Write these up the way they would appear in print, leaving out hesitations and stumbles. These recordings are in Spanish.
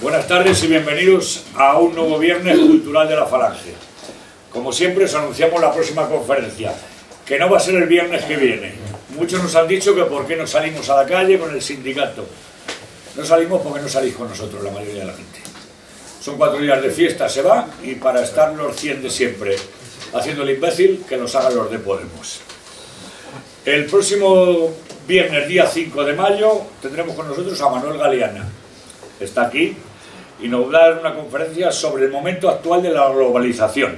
Buenas tardes y bienvenidos a un nuevo Viernes Cultural de la Falange. Como siempre os anunciamos la próxima conferencia, que no va a ser el viernes que viene. Muchos nos han dicho que por qué no salimos a la calle con el sindicato. No salimos porque no salís con nosotros la mayoría de la gente. Son 4 días de fiesta, se va, y para estar los 100 de siempre haciendo el imbécil, que los hagan los de Podemos. El próximo viernes, día 5 de mayo, tendremos con nosotros a Manuel Galeana. Está aquí y nos va a dar una conferencia sobre el momento actual de la globalización.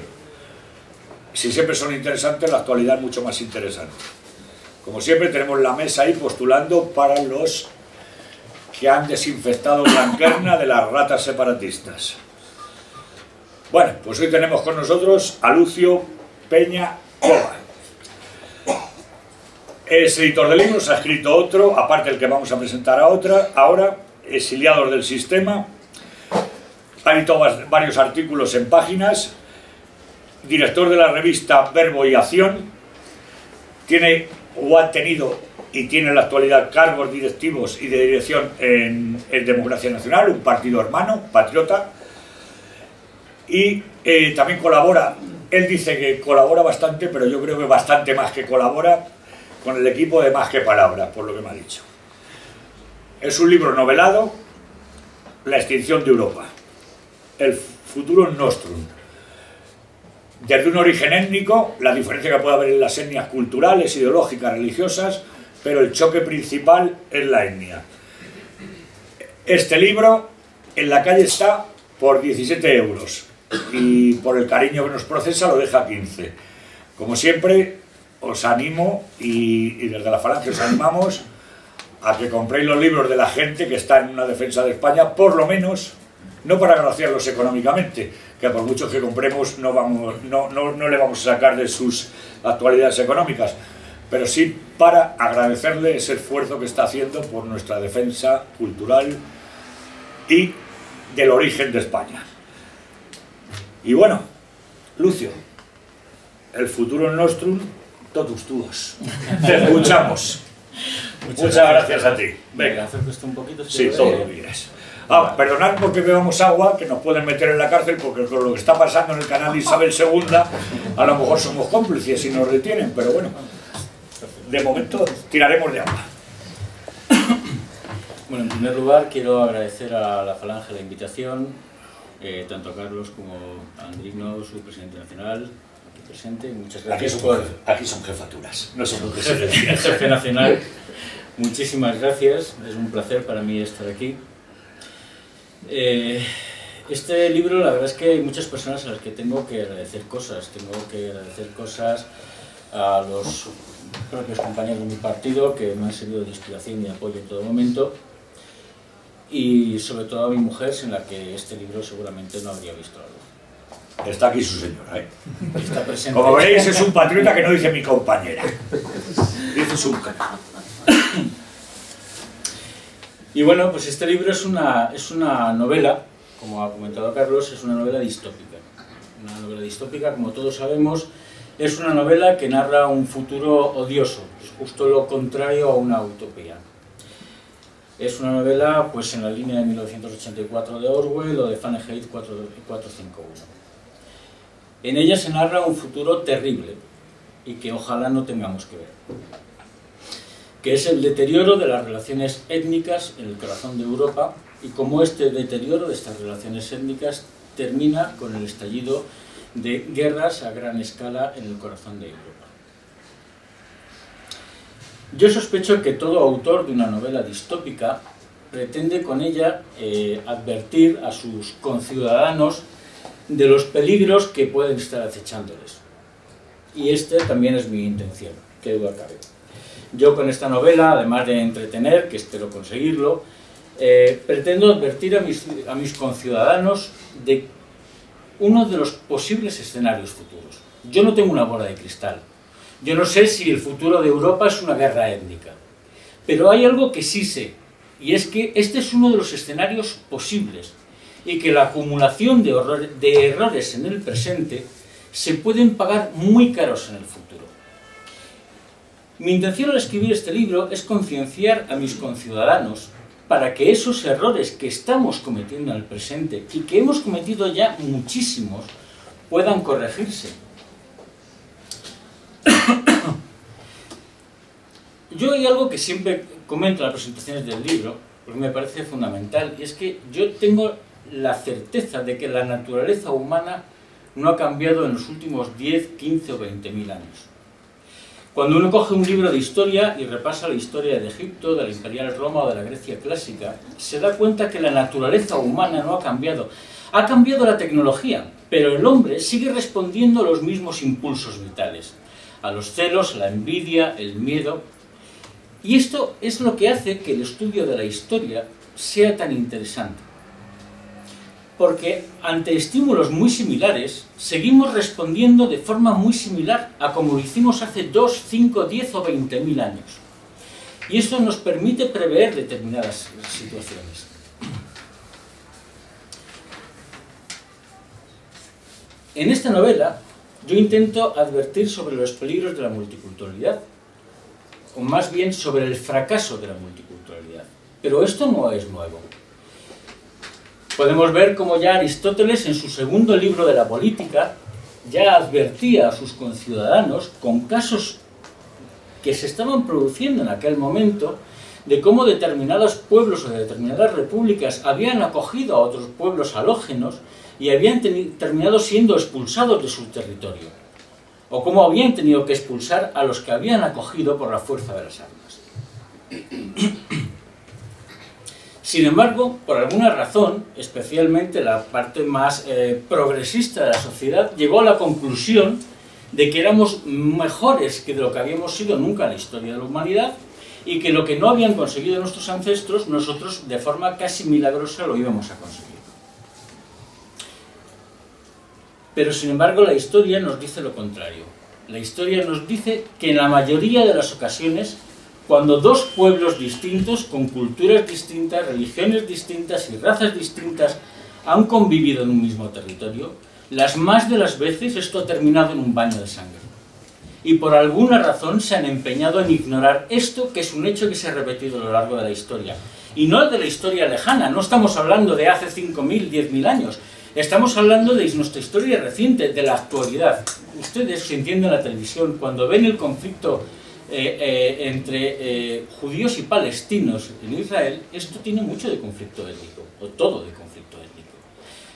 Si siempre son interesantes, la actualidad es mucho más interesante. Como siempre, tenemos la mesa ahí postulando para los que han desinfectado Blanquerna de las ratas separatistas. Bueno, pues hoy tenemos con nosotros a Lucio Peña Cova. Es editor de libros, ha escrito otro, aparte del que vamos a presentar ahora, exiliados del sistema, ha editado varios artículos en Páginas, director de la revista Verbo y Acción, tiene o ha tenido y tiene en la actualidad cargos directivos y de dirección en Democracia Nacional, un partido hermano, patriota, y también colabora, él dice que colabora bastante, pero yo creo que bastante más que colabora con el equipo de Más que Palabras, por lo que me ha dicho. Es un libro novelado, La extinción de Europa, el futurum nostrum. Desde un origen étnico, la diferencia que puede haber en las etnias culturales, ideológicas, religiosas, pero el choque principal es la etnia. Este libro en la calle está por 17 euros y por el cariño que nos procesa lo deja 15. Como siempre, os animo y desde la Falange os animamos a que compréis los libros de la gente que está en una defensa de España, por lo menos, no para agraciarlos económicamente, que por mucho que compremos no le vamos a sacar de sus actualidades económicas, pero sí para agradecerle ese esfuerzo que está haciendo por nuestra defensa cultural y del origen de España. Y bueno, Lucio, el futurum nostrum totus tuos. Te escuchamos. Muchas gracias a ti. Venga. Un poquito, sí, todo lo que quieras. Perdonad porque bebamos agua, que nos pueden meter en la cárcel, porque con lo que está pasando en el canal Isabel II, a lo mejor somos cómplices y nos retienen, pero bueno, de momento tiraremos de agua. Bueno, en primer lugar quiero agradecer a la Falange la invitación, tanto a Carlos como a Andrino, su presidente nacional, aquí presente. Muchas gracias. Aquí son jefaturas, no son presidencias. Jefe nacional, muchísimas gracias, es un placer para mí estar aquí. Este libro, la verdad es que hay muchas personas a las que tengo que agradecer cosas. Tengo que agradecer cosas a los propios compañeros de mi partido, que me han servido de inspiración y de apoyo en todo momento, y sobre todo a mi mujer, sin la que este libro seguramente no habría visto la luz. Está aquí su señora, ¿eh? Está presente. Como veréis, es un patriota que no dice mi compañera, dice su mujer. Y bueno, pues este libro es una novela, como ha comentado Carlos, es una novela distópica. Una novela distópica, como todos sabemos, es una novela que narra un futuro odioso, es justo lo contrario a una utopía. Es una novela pues en la línea de 1984 de Orwell o de Fahrenheit 451. En ella se narra un futuro terrible y que ojalá no tengamos que ver, que es el deterioro de las relaciones étnicas en el corazón de Europa, y cómo este deterioro de estas relaciones étnicas termina con el estallido de guerras a gran escala en el corazón de Europa. Yo sospecho que todo autor de una novela distópica pretende con ella advertir a sus conciudadanos de los peligros que pueden estar acechándoles. Y esta también es mi intención, que duda cabe. Yo con esta novela, además de entretener, que espero conseguirlo, pretendo advertir a mis conciudadanos de uno de los posibles escenarios futuros. Yo no tengo una bola de cristal. Yo no sé si el futuro de Europa es una guerra étnica. Pero hay algo que sí sé, y es que este es uno de los escenarios posibles, y que la acumulación de errores en el presente se pueden pagar muy caros en el futuro. Mi intención al escribir este libro es concienciar a mis conciudadanos para que esos errores que estamos cometiendo en el presente y que hemos cometido ya muchísimos puedan corregirse. Yo hay algo que siempre comento en las presentaciones del libro, porque me parece fundamental, y es que yo tengo la certeza de que la naturaleza humana no ha cambiado en los últimos 10, 15 o 20.000 años. Cuando uno coge un libro de historia y repasa la historia de Egipto, de la imperial Roma o de la Grecia clásica, se da cuenta que la naturaleza humana no ha cambiado. Ha cambiado la tecnología, pero el hombre sigue respondiendo a los mismos impulsos vitales, a los celos, la envidia, el miedo. Y esto es lo que hace que el estudio de la historia sea tan interesante. Porque ante estímulos muy similares, seguimos respondiendo de forma muy similar a como lo hicimos hace 2, 5, 10 o 20.000 años. Y esto nos permite prever determinadas situaciones. En esta novela, yo intento advertir sobre los peligros de la multiculturalidad, o más bien sobre el fracaso de la multiculturalidad. Pero esto no es nuevo. Podemos ver cómo ya Aristóteles, en su segundo libro de la Política, ya advertía a sus conciudadanos, con casos que se estaban produciendo en aquel momento, de cómo determinados pueblos o determinadas repúblicas habían acogido a otros pueblos halógenos y habían terminado siendo expulsados de su territorio, o cómo habían tenido que expulsar a los que habían acogido por la fuerza de las armas. Sin embargo, por alguna razón, especialmente la parte más progresista de la sociedad, llegó a la conclusión de que éramos mejores que de lo que habíamos sido nunca en la historia de la humanidad y que lo que no habían conseguido nuestros ancestros, nosotros de forma casi milagrosa lo íbamos a conseguir. Pero sin embargo la historia nos dice lo contrario. La historia nos dice que en la mayoría de las ocasiones, cuando dos pueblos distintos, con culturas distintas, religiones distintas y razas distintas han convivido en un mismo territorio, las más de las veces esto ha terminado en un baño de sangre. Y por alguna razón se han empeñado en ignorar esto, que es un hecho que se ha repetido a lo largo de la historia. Y no de la historia lejana, no estamos hablando de hace 5.000, 10.000 años. Estamos hablando de nuestra historia reciente, de la actualidad. Ustedes, si entienden la televisión, cuando ven el conflicto entre judíos y palestinos en Israel, esto tiene mucho de conflicto étnico, o todo de conflicto étnico.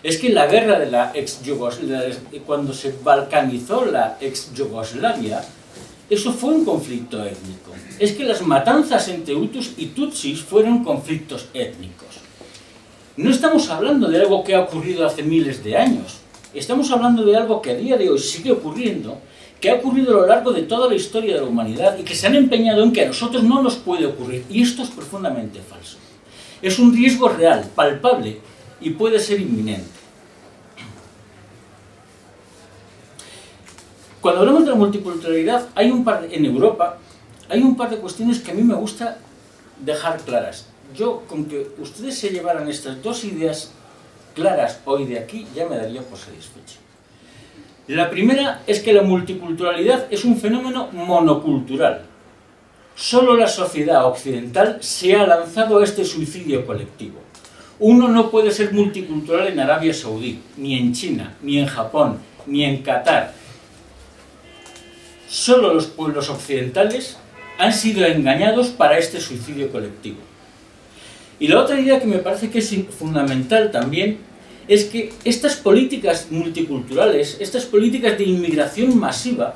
Es que la guerra de la ex-Yugoslavia, cuando se balcanizó la ex-Yugoslavia, eso fue un conflicto étnico. Es que las matanzas entre Hutus y Tutsis fueron conflictos étnicos. No estamos hablando de algo que ha ocurrido hace miles de años. Estamos hablando de algo que a día de hoy sigue ocurriendo, que ha ocurrido a lo largo de toda la historia de la humanidad y que se han empeñado en que a nosotros no nos puede ocurrir. Y esto es profundamente falso. Es un riesgo real, palpable y puede ser inminente. Cuando hablamos de la multiculturalidad, en Europa hay un par de cuestiones que a mí me gusta dejar claras. Yo, con que ustedes se llevaran estas dos ideas claras hoy de aquí, ya me daría por satisfecho. La primera es que la multiculturalidad es un fenómeno monocultural. Solo la sociedad occidental se ha lanzado a este suicidio colectivo. Uno no puede ser multicultural en Arabia Saudí, ni en China, ni en Japón, ni en Qatar. Solo los pueblos occidentales han sido engañados para este suicidio colectivo. Y la otra idea que me parece que es fundamental también es que estas políticas multiculturales, estas políticas de inmigración masiva,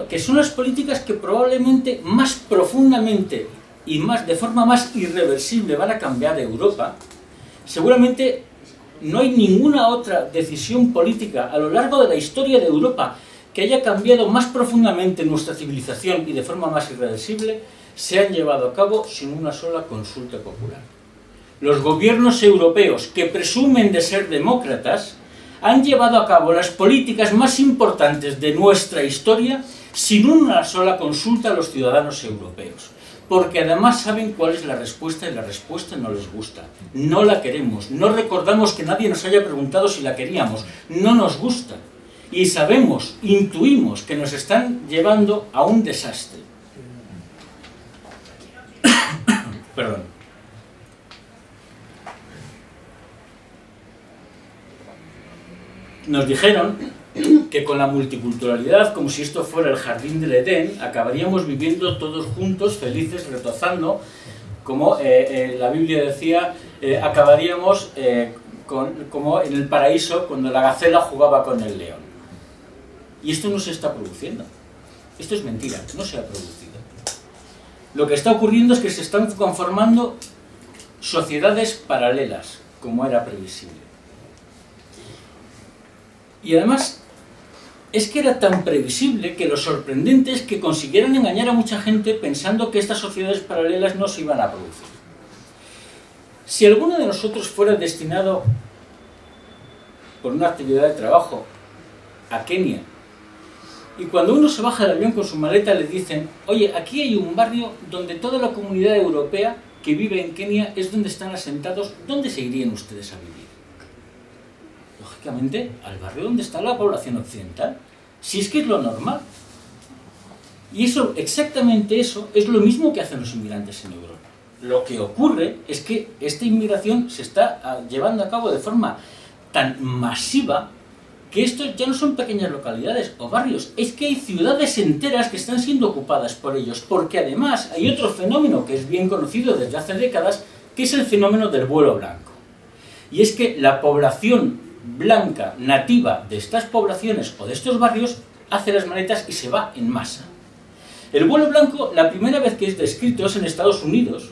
que son las políticas que probablemente más profundamente y de forma más irreversible van a cambiar Europa, seguramente no hay ninguna otra decisión política a lo largo de la historia de Europa que haya cambiado más profundamente nuestra civilización y de forma más irreversible, se han llevado a cabo sin una sola consulta popular. Los gobiernos europeos, que presumen de ser demócratas, han llevado a cabo las políticas más importantes de nuestra historia sin una sola consulta a los ciudadanos europeos. Porque además saben cuál es la respuesta y la respuesta no les gusta. No la queremos. No recordamos que nadie nos haya preguntado si la queríamos. No nos gusta. Y sabemos, intuimos que nos están llevando a un desastre. Perdón. Nos dijeron que con la multiculturalidad, como si esto fuera el jardín del Edén, acabaríamos viviendo todos juntos, felices, retozando, como la Biblia decía, acabaríamos como en el paraíso cuando la gacela jugaba con el león. Y esto no se está produciendo. Esto es mentira, no se ha producido. Lo que está ocurriendo es que se están conformando sociedades paralelas, como era previsible. Y además, es que era tan previsible que lo sorprendente es que consiguieran engañar a mucha gente pensando que estas sociedades paralelas no se iban a producir. Si alguno de nosotros fuera destinado por una actividad de trabajo a Kenia, y cuando uno se baja del avión con su maleta le dicen, oye, aquí hay un barrio donde toda la comunidad europea que vive en Kenia es donde están asentados, ¿dónde se irían ustedes a vivir? Lógicamente, al barrio donde está la población occidental, si es que es lo normal. Y eso, exactamente eso, es lo mismo que hacen los inmigrantes en Europa. Lo que ocurre es que esta inmigración se está llevando a cabo de forma tan masiva que estos ya no son pequeñas localidades o barrios, es que hay ciudades enteras que están siendo ocupadas por ellos, porque además hay otro fenómeno que es bien conocido desde hace décadas, que es el fenómeno del vuelo blanco. Y es que la población blanca nativa de estas poblaciones o de estos barrios hace las maletas y se va en masa. El vuelo blanco, la primera vez que es descrito es en Estados Unidos,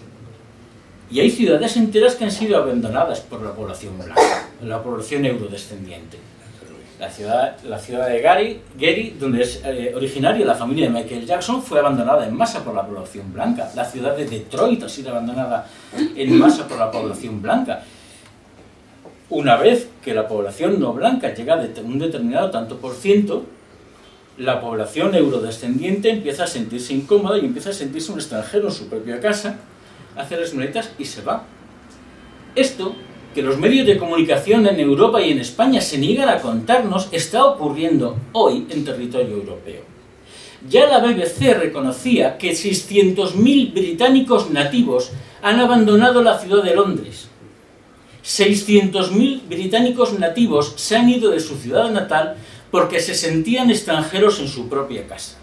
y hay ciudades enteras que han sido abandonadas por la población blanca, la población eurodescendiente. La ciudad de Gary, donde es originaria la familia de Michael Jackson, fue abandonada en masa por la población blanca. La ciudad de Detroit ha sido abandonada en masa por la población blanca. Una vez que la población no blanca llega a un determinado tanto por ciento, la población eurodescendiente empieza a sentirse incómoda y empieza a sentirse un extranjero en su propia casa, hace las maletas y se va. Esto, que los medios de comunicación en Europa y en España se niegan a contarnos, está ocurriendo hoy en territorio europeo. Ya la BBC reconocía que 600.000 británicos nativos han abandonado la ciudad de Londres. 600.000 británicos nativos se han ido de su ciudad natal porque se sentían extranjeros en su propia casa.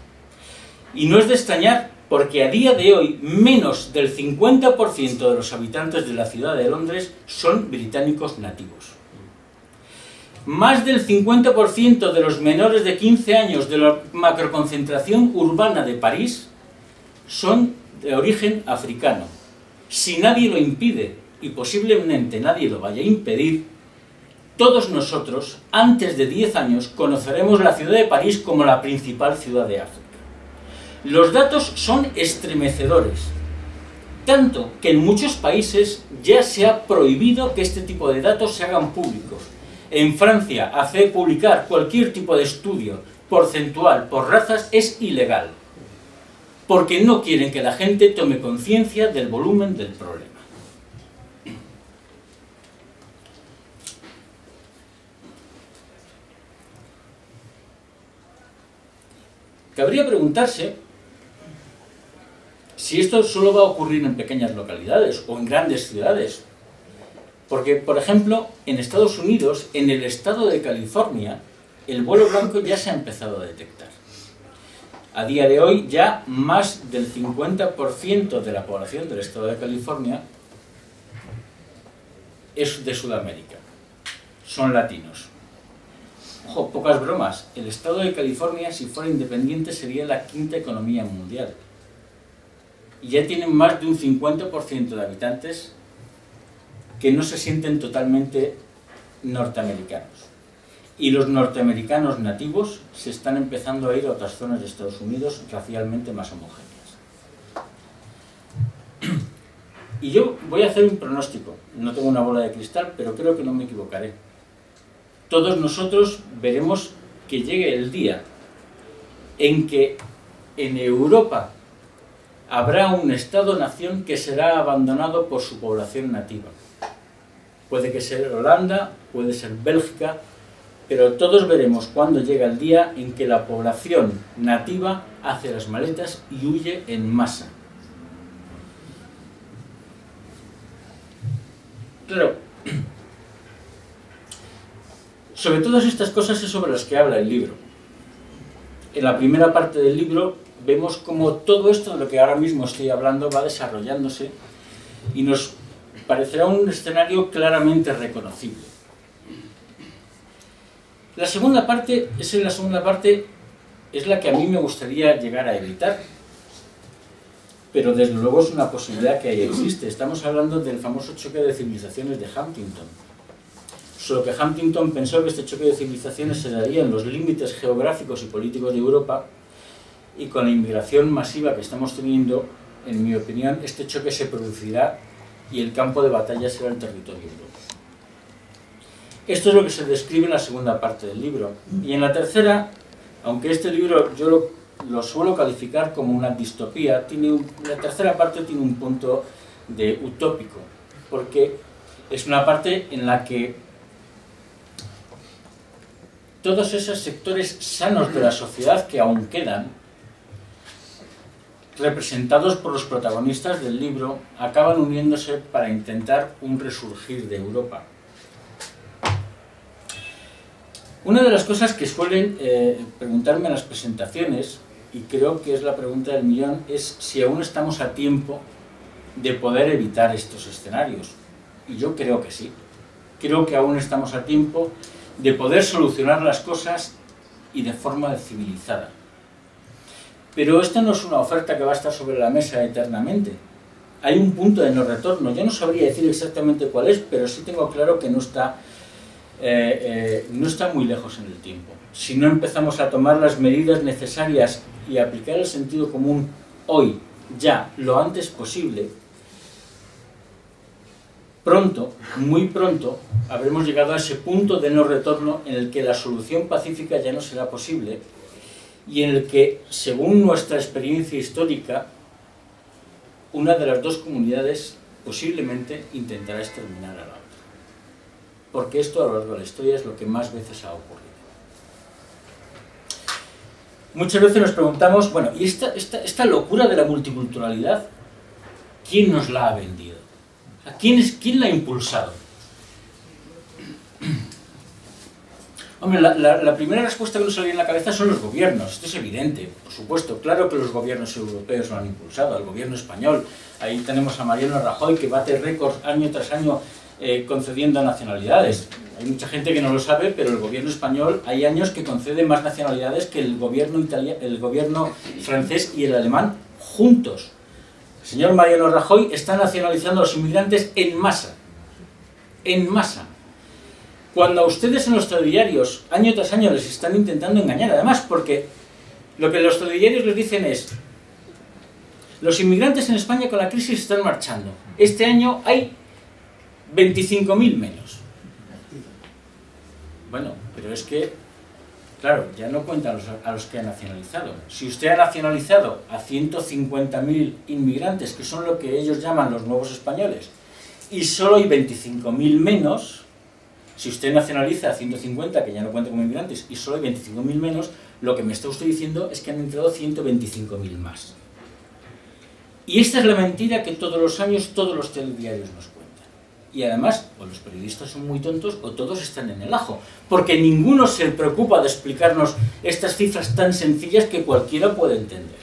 Y no es de extrañar, porque a día de hoy menos del 50% de los habitantes de la ciudad de Londres son británicos nativos. Más del 50% de los menores de 15 años de la macroconcentración urbana de París son de origen africano. Si nadie lo impide, y posiblemente nadie lo vaya a impedir, todos nosotros, antes de 10 años, conoceremos la ciudad de París como la principal ciudad de África. Los datos son estremecedores, tanto que en muchos países ya se ha prohibido que este tipo de datos se hagan públicos. En Francia, hacer publicar cualquier tipo de estudio porcentual por razas es ilegal, porque no quieren que la gente tome conciencia del volumen del problema. Cabría preguntarse si esto solo va a ocurrir en pequeñas localidades o en grandes ciudades. Porque, por ejemplo, en Estados Unidos, en el estado de California, el vuelo blanco ya se ha empezado a detectar. A día de hoy, ya más del 50% de la población del estado de California es de Sudamérica. Son latinos. Ojo, pocas bromas. El estado de California, si fuera independiente, sería la quinta economía mundial. Y ya tienen más de un 50% de habitantes que no se sienten totalmente norteamericanos. Y los norteamericanos nativos se están empezando a ir a otras zonas de Estados Unidos racialmente más homogéneas. Y yo voy a hacer un pronóstico. No tengo una bola de cristal, pero creo que no me equivocaré. Todos nosotros veremos que llegue el día en que en Europa habrá un Estado-nación que será abandonado por su población nativa. Puede que sea Holanda, puede ser Bélgica, pero todos veremos cuándo llega el día en que la población nativa hace las maletas y huye en masa. Claro, Sobre todas estas cosas es sobre las que habla el libro. En la primera parte del libro vemos cómo todo esto de lo que ahora mismo estoy hablando va desarrollándose y nos parecerá un escenario claramente reconocible. La segunda parte es la que a mí me gustaría llegar a evitar, pero desde luego es una posibilidad que ahí existe. Estamos hablando del famoso choque de civilizaciones de Huntington. Solo que Huntington pensó que este choque de civilizaciones se daría en los límites geográficos y políticos de Europa, y con la inmigración masiva que estamos teniendo, en mi opinión, este choque se producirá y el campo de batalla será el territorio de Europa. Esto es lo que se describe en la segunda parte del libro. Y en la tercera, aunque este libro yo lo suelo calificar como una distopía, la tercera parte tiene un punto de utópico, porque es una parte en la que todos esos sectores sanos de la sociedad que aún quedan, representados por los protagonistas del libro, acaban uniéndose para intentar un resurgir de Europa. Una de las cosas que suelen preguntarme en las presentaciones, y creo que es la pregunta del millón, es si aún estamos a tiempo de poder evitar estos escenarios. Y yo creo que sí. Creo que aún estamos a tiempo de poder solucionar las cosas y de forma civilizada. Pero esta no es una oferta que va a estar sobre la mesa eternamente. Hay un punto de no retorno. Yo no sabría decir exactamente cuál es, pero sí tengo claro que no está muy lejos en el tiempo. Si no empezamos a tomar las medidas necesarias y a aplicar el sentido común hoy, ya, lo antes posible, pronto, muy pronto, habremos llegado a ese punto de no retorno en el que la solución pacífica ya no será posible y en el que, según nuestra experiencia histórica, una de las dos comunidades posiblemente intentará exterminar a la otra. Porque esto a lo largo de la historia es lo que más veces ha ocurrido. Muchas veces nos preguntamos, bueno, ¿y esta locura de la multiculturalidad, quién nos la ha vendido? ¿Quién la ha impulsado? Hombre, la primera respuesta que nos sale en la cabeza son los gobiernos. Esto es evidente, por supuesto. Claro que los gobiernos europeos lo han impulsado, el gobierno español. Ahí tenemos a Mariano Rajoy, que bate récords año tras año concediendo nacionalidades. Hay mucha gente que no lo sabe, pero el gobierno español hay años que concede más nacionalidades que el gobierno francés y el alemán juntos. El señor Mariano Rajoy está nacionalizando a los inmigrantes en masa. En masa. Cuando a ustedes en los telediarios, año tras año, les están intentando engañar, además, porque lo que los telediarios les dicen es: los inmigrantes en España con la crisis están marchando. Este año hay 25.000 menos. Bueno, pero es que, claro, ya no cuentan a los que ha nacionalizado. Si usted ha nacionalizado a 150.000 inmigrantes, que son lo que ellos llaman los nuevos españoles, y solo hay 25.000 menos, si usted nacionaliza a 150, que ya no cuentan como inmigrantes, y solo hay 25.000 menos, lo que me está usted diciendo es que han entrado 125.000 más. Y esta es la mentira que todos los años todos los telediarios nos cuentan. Y además, o los periodistas son muy tontos o todos están en el ajo, porque ninguno se preocupa de explicarnos estas cifras tan sencillas que cualquiera puede entender.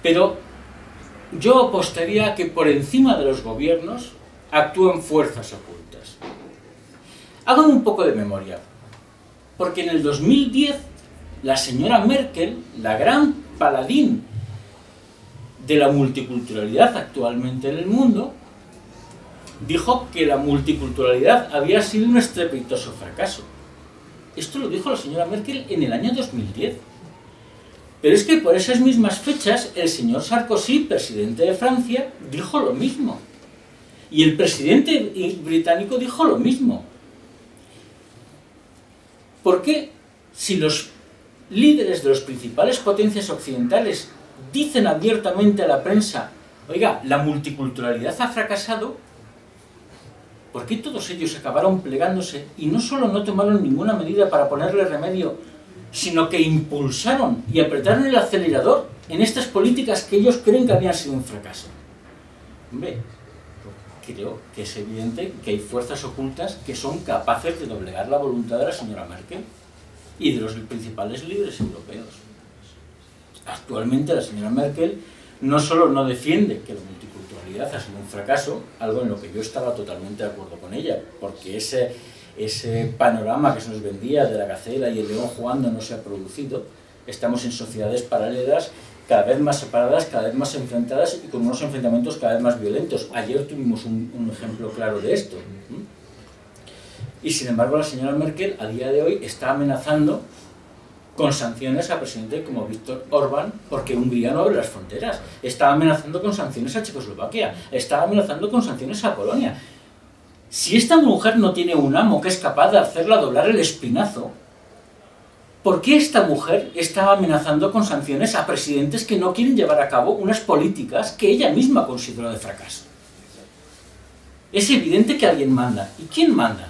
Pero yo apostaría a que por encima de los gobiernos actúan fuerzas ocultas. Hagan un poco de memoria, porque en el 2010 la señora Merkel, la gran paladín de la multiculturalidad actualmente en el mundo, dijo que la multiculturalidad había sido un estrepitoso fracaso. Esto lo dijo la señora Merkel en el año 2010. Pero es que por esas mismas fechas el señor Sarkozy, presidente de Francia, dijo lo mismo. Y el presidente británico dijo lo mismo. ¿Por qué, si los líderes de las principales potencias occidentales dicen abiertamente a la prensa: oiga, la multiculturalidad ha fracasado, ¿por qué todos ellos acabaron plegándose y no solo no tomaron ninguna medida para ponerle remedio, sino que impulsaron y apretaron el acelerador en estas políticas que ellos creen que habían sido un fracaso? Hombre, creo que es evidente que hay fuerzas ocultas que son capaces de doblegar la voluntad de la señora Merkel y de los principales líderes europeos. Actualmente la señora Merkel no solo no defiende que la multiculturalidad ha sido un fracaso, algo en lo que yo estaba totalmente de acuerdo con ella, porque ese panorama que se nos vendía de la gacela y el león jugando no se ha producido. Estamos en sociedades paralelas, cada vez más separadas, cada vez más enfrentadas y con unos enfrentamientos cada vez más violentos. Ayer tuvimos un ejemplo claro de esto. Y sin embargo la señora Merkel a día de hoy está amenazando con sanciones a presidentes como Viktor Orbán porque Hungría no abre las fronteras. Está amenazando con sanciones a Checoslovaquia. Está amenazando con sanciones a Polonia. Si esta mujer no tiene un amo que es capaz de hacerla doblar el espinazo, ¿por qué esta mujer está amenazando con sanciones a presidentes que no quieren llevar a cabo unas políticas que ella misma consideró de fracaso? Es evidente que alguien manda. ¿Y quién manda?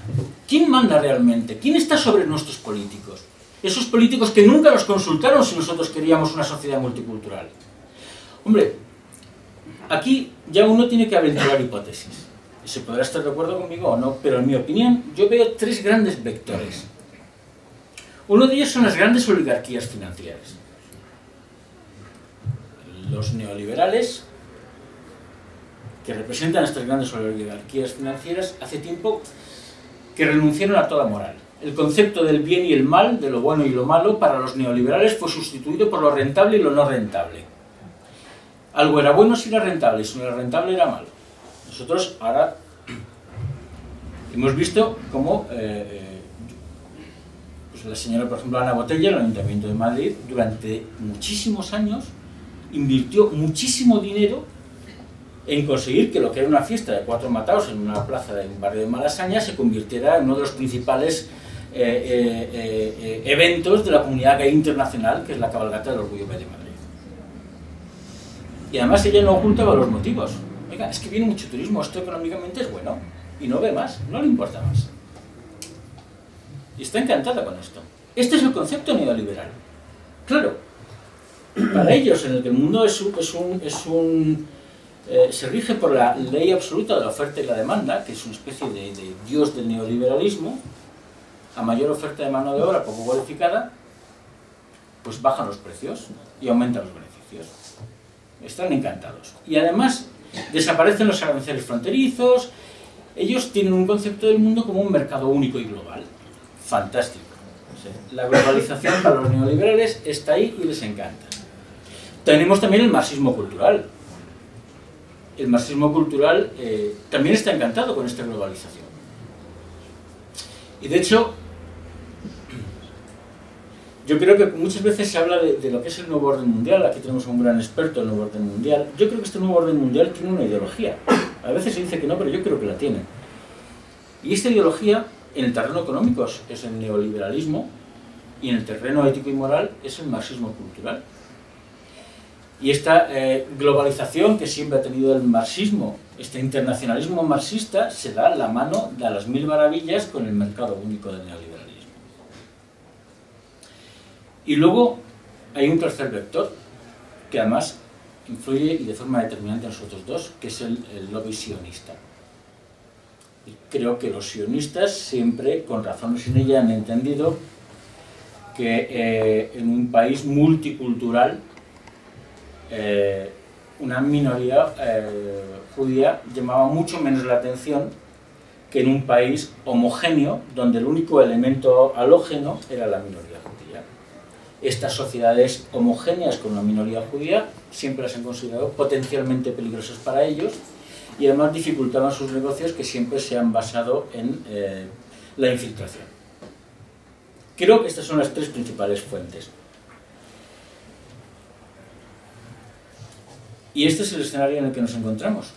¿Quién manda realmente? ¿Quién está sobre nuestros políticos? Esos políticos que nunca nos consultaron si nosotros queríamos una sociedad multicultural. Hombre, aquí ya uno tiene que aventurar hipótesis. Se podrá estar de acuerdo conmigo o no, pero en mi opinión yo veo tres grandes vectores. Uno de ellos son las grandes oligarquías financieras. Los neoliberales, que representan estas grandes oligarquías financieras, hace tiempo que renunciaron a toda moral. El concepto del bien y el mal, de lo bueno y lo malo, para los neoliberales fue sustituido por lo rentable y lo no rentable. Algo era bueno si era rentable, y si no era rentable era malo. Nosotros ahora hemos visto cómo pues la señora, por ejemplo, Ana Botella, el Ayuntamiento de Madrid, durante muchísimos años invirtió muchísimo dinero en conseguir que lo que era una fiesta de 4 mataos en una plaza de un barrio de Malasaña se convirtiera en uno de los principales eventos de la comunidad gay internacional, que es la cabalgata del orgullo gay de Madrid. Y además ella no ocultaba los motivos. Oiga, es que viene mucho turismo, esto económicamente es bueno, y no ve más, no le importa más. Y está encantada con esto. Este es el concepto neoliberal. Claro, para ellos, en el que el mundo se rige por la ley absoluta de la oferta y la demanda, que es una especie de dios del neoliberalismo, a mayor oferta de mano de obra poco cualificada, pues bajan los precios y aumentan los beneficios. Están encantados. Y además desaparecen los aranceles fronterizos. Ellos tienen un concepto del mundo como un mercado único y global. Fantástico. La globalización para los neoliberales está ahí y les encanta. Tenemos también el marxismo cultural. El marxismo cultural también está encantado con esta globalización. Y de hecho, yo creo que muchas veces se habla de lo que es el nuevo orden mundial. Aquí tenemos a un gran experto en el nuevo orden mundial. Yo creo que este nuevo orden mundial tiene una ideología. A veces se dice que no, pero yo creo que la tiene. Y esta ideología, en el terreno económico, es el neoliberalismo, y en el terreno ético y moral es el marxismo cultural. Y esta globalización que siempre ha tenido el marxismo, este internacionalismo marxista, se da la mano de las mil maravillas con el mercado único del neoliberalismo. Y luego hay un tercer vector, que además influye y de forma determinante en los otros dos, que es el lobby sionista. Y creo que los sionistas siempre, con razón o sin ella, han entendido que en un país multicultural una minoría judía llamaba mucho menos la atención que en un país homogéneo donde el único elemento halógeno era la minoría judía. Estas sociedades homogéneas con una minoría judía siempre las han considerado potencialmente peligrosas para ellos y además dificultaban sus negocios que siempre se han basado en la infiltración. Creo que estas son las tres principales fuentes. Y este es el escenario en el que nos encontramos,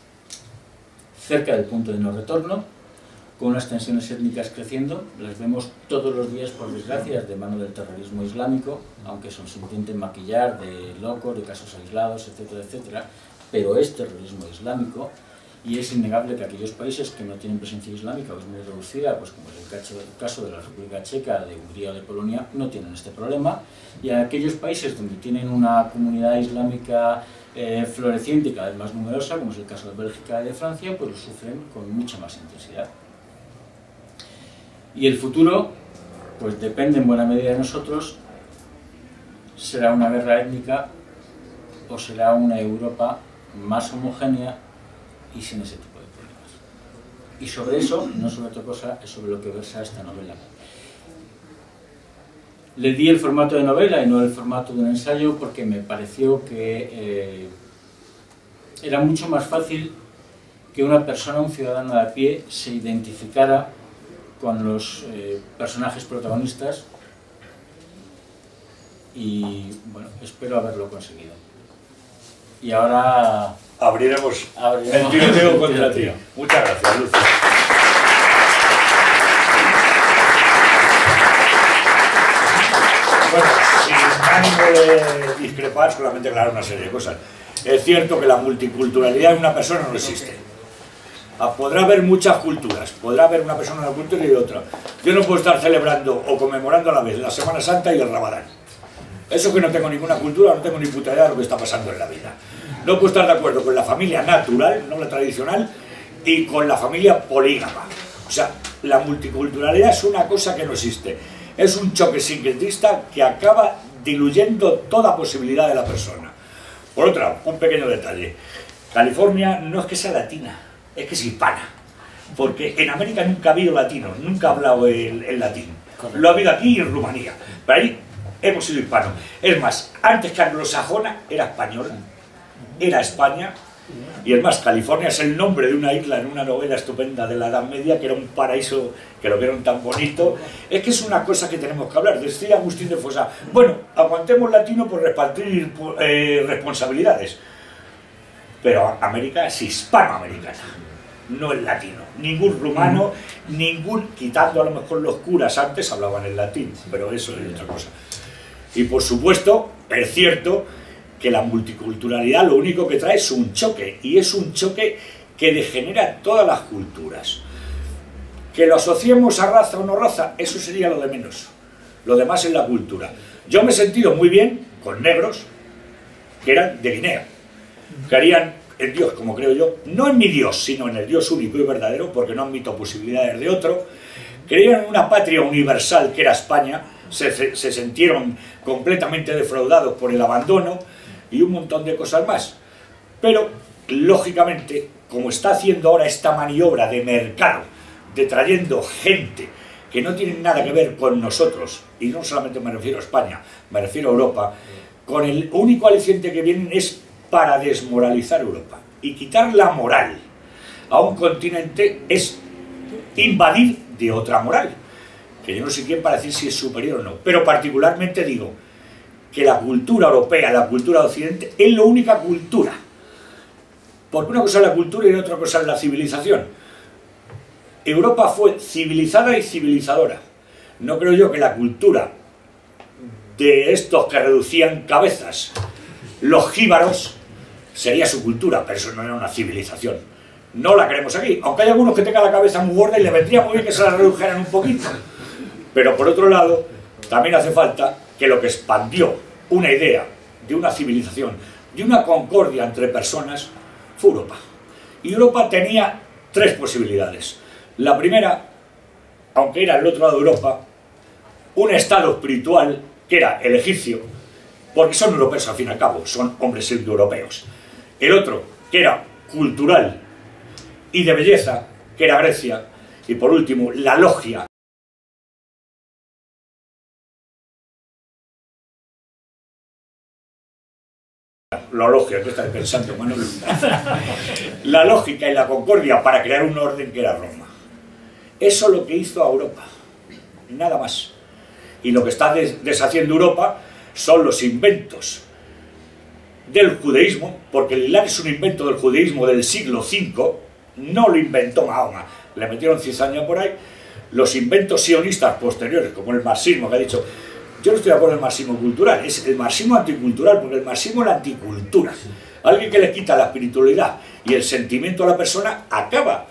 cerca del punto de no retorno, con unas tensiones étnicas creciendo, las vemos todos los días, por desgracia, de mano del terrorismo islámico, aunque se intenten maquillar de locos, de casos aislados, etcétera, etcétera, pero es terrorismo islámico, y es innegable que aquellos países que no tienen presencia islámica o es muy reducida, pues como es el caso de la República Checa, de Hungría o de Polonia, no tienen este problema, y aquellos países donde tienen una comunidad islámica floreciente y cada vez más numerosa, como es el caso de Bélgica y de Francia, pues lo sufren con mucha más intensidad. Y el futuro, pues depende en buena medida de nosotros. ¿Será una guerra étnica o será una Europa más homogénea y sin ese tipo de problemas? Y sobre eso, no sobre otra cosa, es sobre lo que versa esta novela. Le di el formato de novela y no el formato de un ensayo porque me pareció que era mucho más fácil que una persona, un ciudadano de a pie, se identificara con los personajes protagonistas y, bueno, espero haberlo conseguido. Y ahora abriremos el tiroteo contra ti. Muchas gracias, Lucio. Bueno, sin ánimo de discrepar, solamente aclarar una serie de cosas. Es cierto que la multiculturalidad en una persona no existe. Podrá haber muchas culturas, podrá haber una persona de una cultura y de otra. Yo no puedo estar celebrando o conmemorando a la vez la Semana Santa y el Ramadán. Eso que no tengo ninguna cultura, no tengo ni puta idea de lo que está pasando en la vida. No puedo estar de acuerdo con la familia natural, no la tradicional, y con la familia polígama. O sea, la multiculturalidad es una cosa que no existe. Es un choque sincretista que acaba diluyendo toda posibilidad de la persona. Por otra, un pequeño detalle. California no es que sea latina, es que es hispana. Porque en América nunca ha habido latinos, nunca ha hablado el latín. Correcto. Lo ha habido aquí y en Rumanía. Pero ahí hemos sido hispanos. Es más, antes que anglosajona era española, era España. Y es más, California es el nombre de una isla en una novela estupenda de la Edad Media, que era un paraíso, que lo vieron tan bonito. Es que es una cosa que tenemos que hablar. Decía Agustín de Fossá, bueno, aguantemos latino por repartir responsabilidades. Pero América es hispanoamericana, no el latino. Ningún rumano, quitando a lo mejor los curas, antes hablaban el latín, pero eso es otra cosa. Y por supuesto, es cierto que la multiculturalidad lo único que trae es un choque, y es un choque que degenera todas las culturas. Que lo asociemos a raza o no raza, eso sería lo de menos. Lo demás es la cultura. Yo me he sentido muy bien con negros que eran de Guinea, que harían en Dios, como creo yo, no en mi Dios, sino en el Dios único y verdadero, porque no admito posibilidades de otro. Creían en una patria universal que era España, se sintieron completamente defraudados por el abandono y un montón de cosas más. Pero, lógicamente, como está haciendo ahora esta maniobra de mercado, de trayendo gente que no tiene nada que ver con nosotros, y no solamente me refiero a España, me refiero a Europa, con el único aliciente que vienen es para desmoralizar Europa. Y quitar la moral a un continente es invadir de otra moral, que yo no sé quién para decir si es superior o no, pero particularmente digo que la cultura europea, la cultura de Occidente, es la única cultura. Porque una cosa es la cultura y otra cosa es la civilización. Europa fue civilizada y civilizadora. No creo yo que la cultura de estos que reducían cabezas, los jíbaros, sería su cultura, pero eso no era una civilización. No la queremos aquí, aunque hay algunos que tengan la cabeza muy gorda y le vendría muy bien que se la redujeran un poquito. Pero por otro lado, también hace falta que lo que expandió una idea de una civilización, de una concordia entre personas, fue Europa. Y Europa tenía tres posibilidades. La primera, aunque era el otro lado de Europa, un estado espiritual que era el egipcio, porque son europeos al fin y al cabo, son hombres indoeuropeos. El otro, que era cultural y de belleza, que era Grecia. Y por último, la logia. La logia, ¿qué estás pensando, Manuel? La lógica y la concordia para crear un orden que era Roma. Eso es lo que hizo a Europa, nada más. Y lo que está deshaciendo Europa son los inventos del judaísmo, porque el Islam es un invento del judaísmo del siglo V, no lo inventó Mahoma, le metieron cizaña por ahí. Los inventos sionistas posteriores, como el marxismo, que ha dicho, yo no estoy de acuerdo en el marxismo cultural, es el marxismo anticultural, porque el marxismo es la anticultura. Alguien que le quita la espiritualidad y el sentimiento a la persona acaba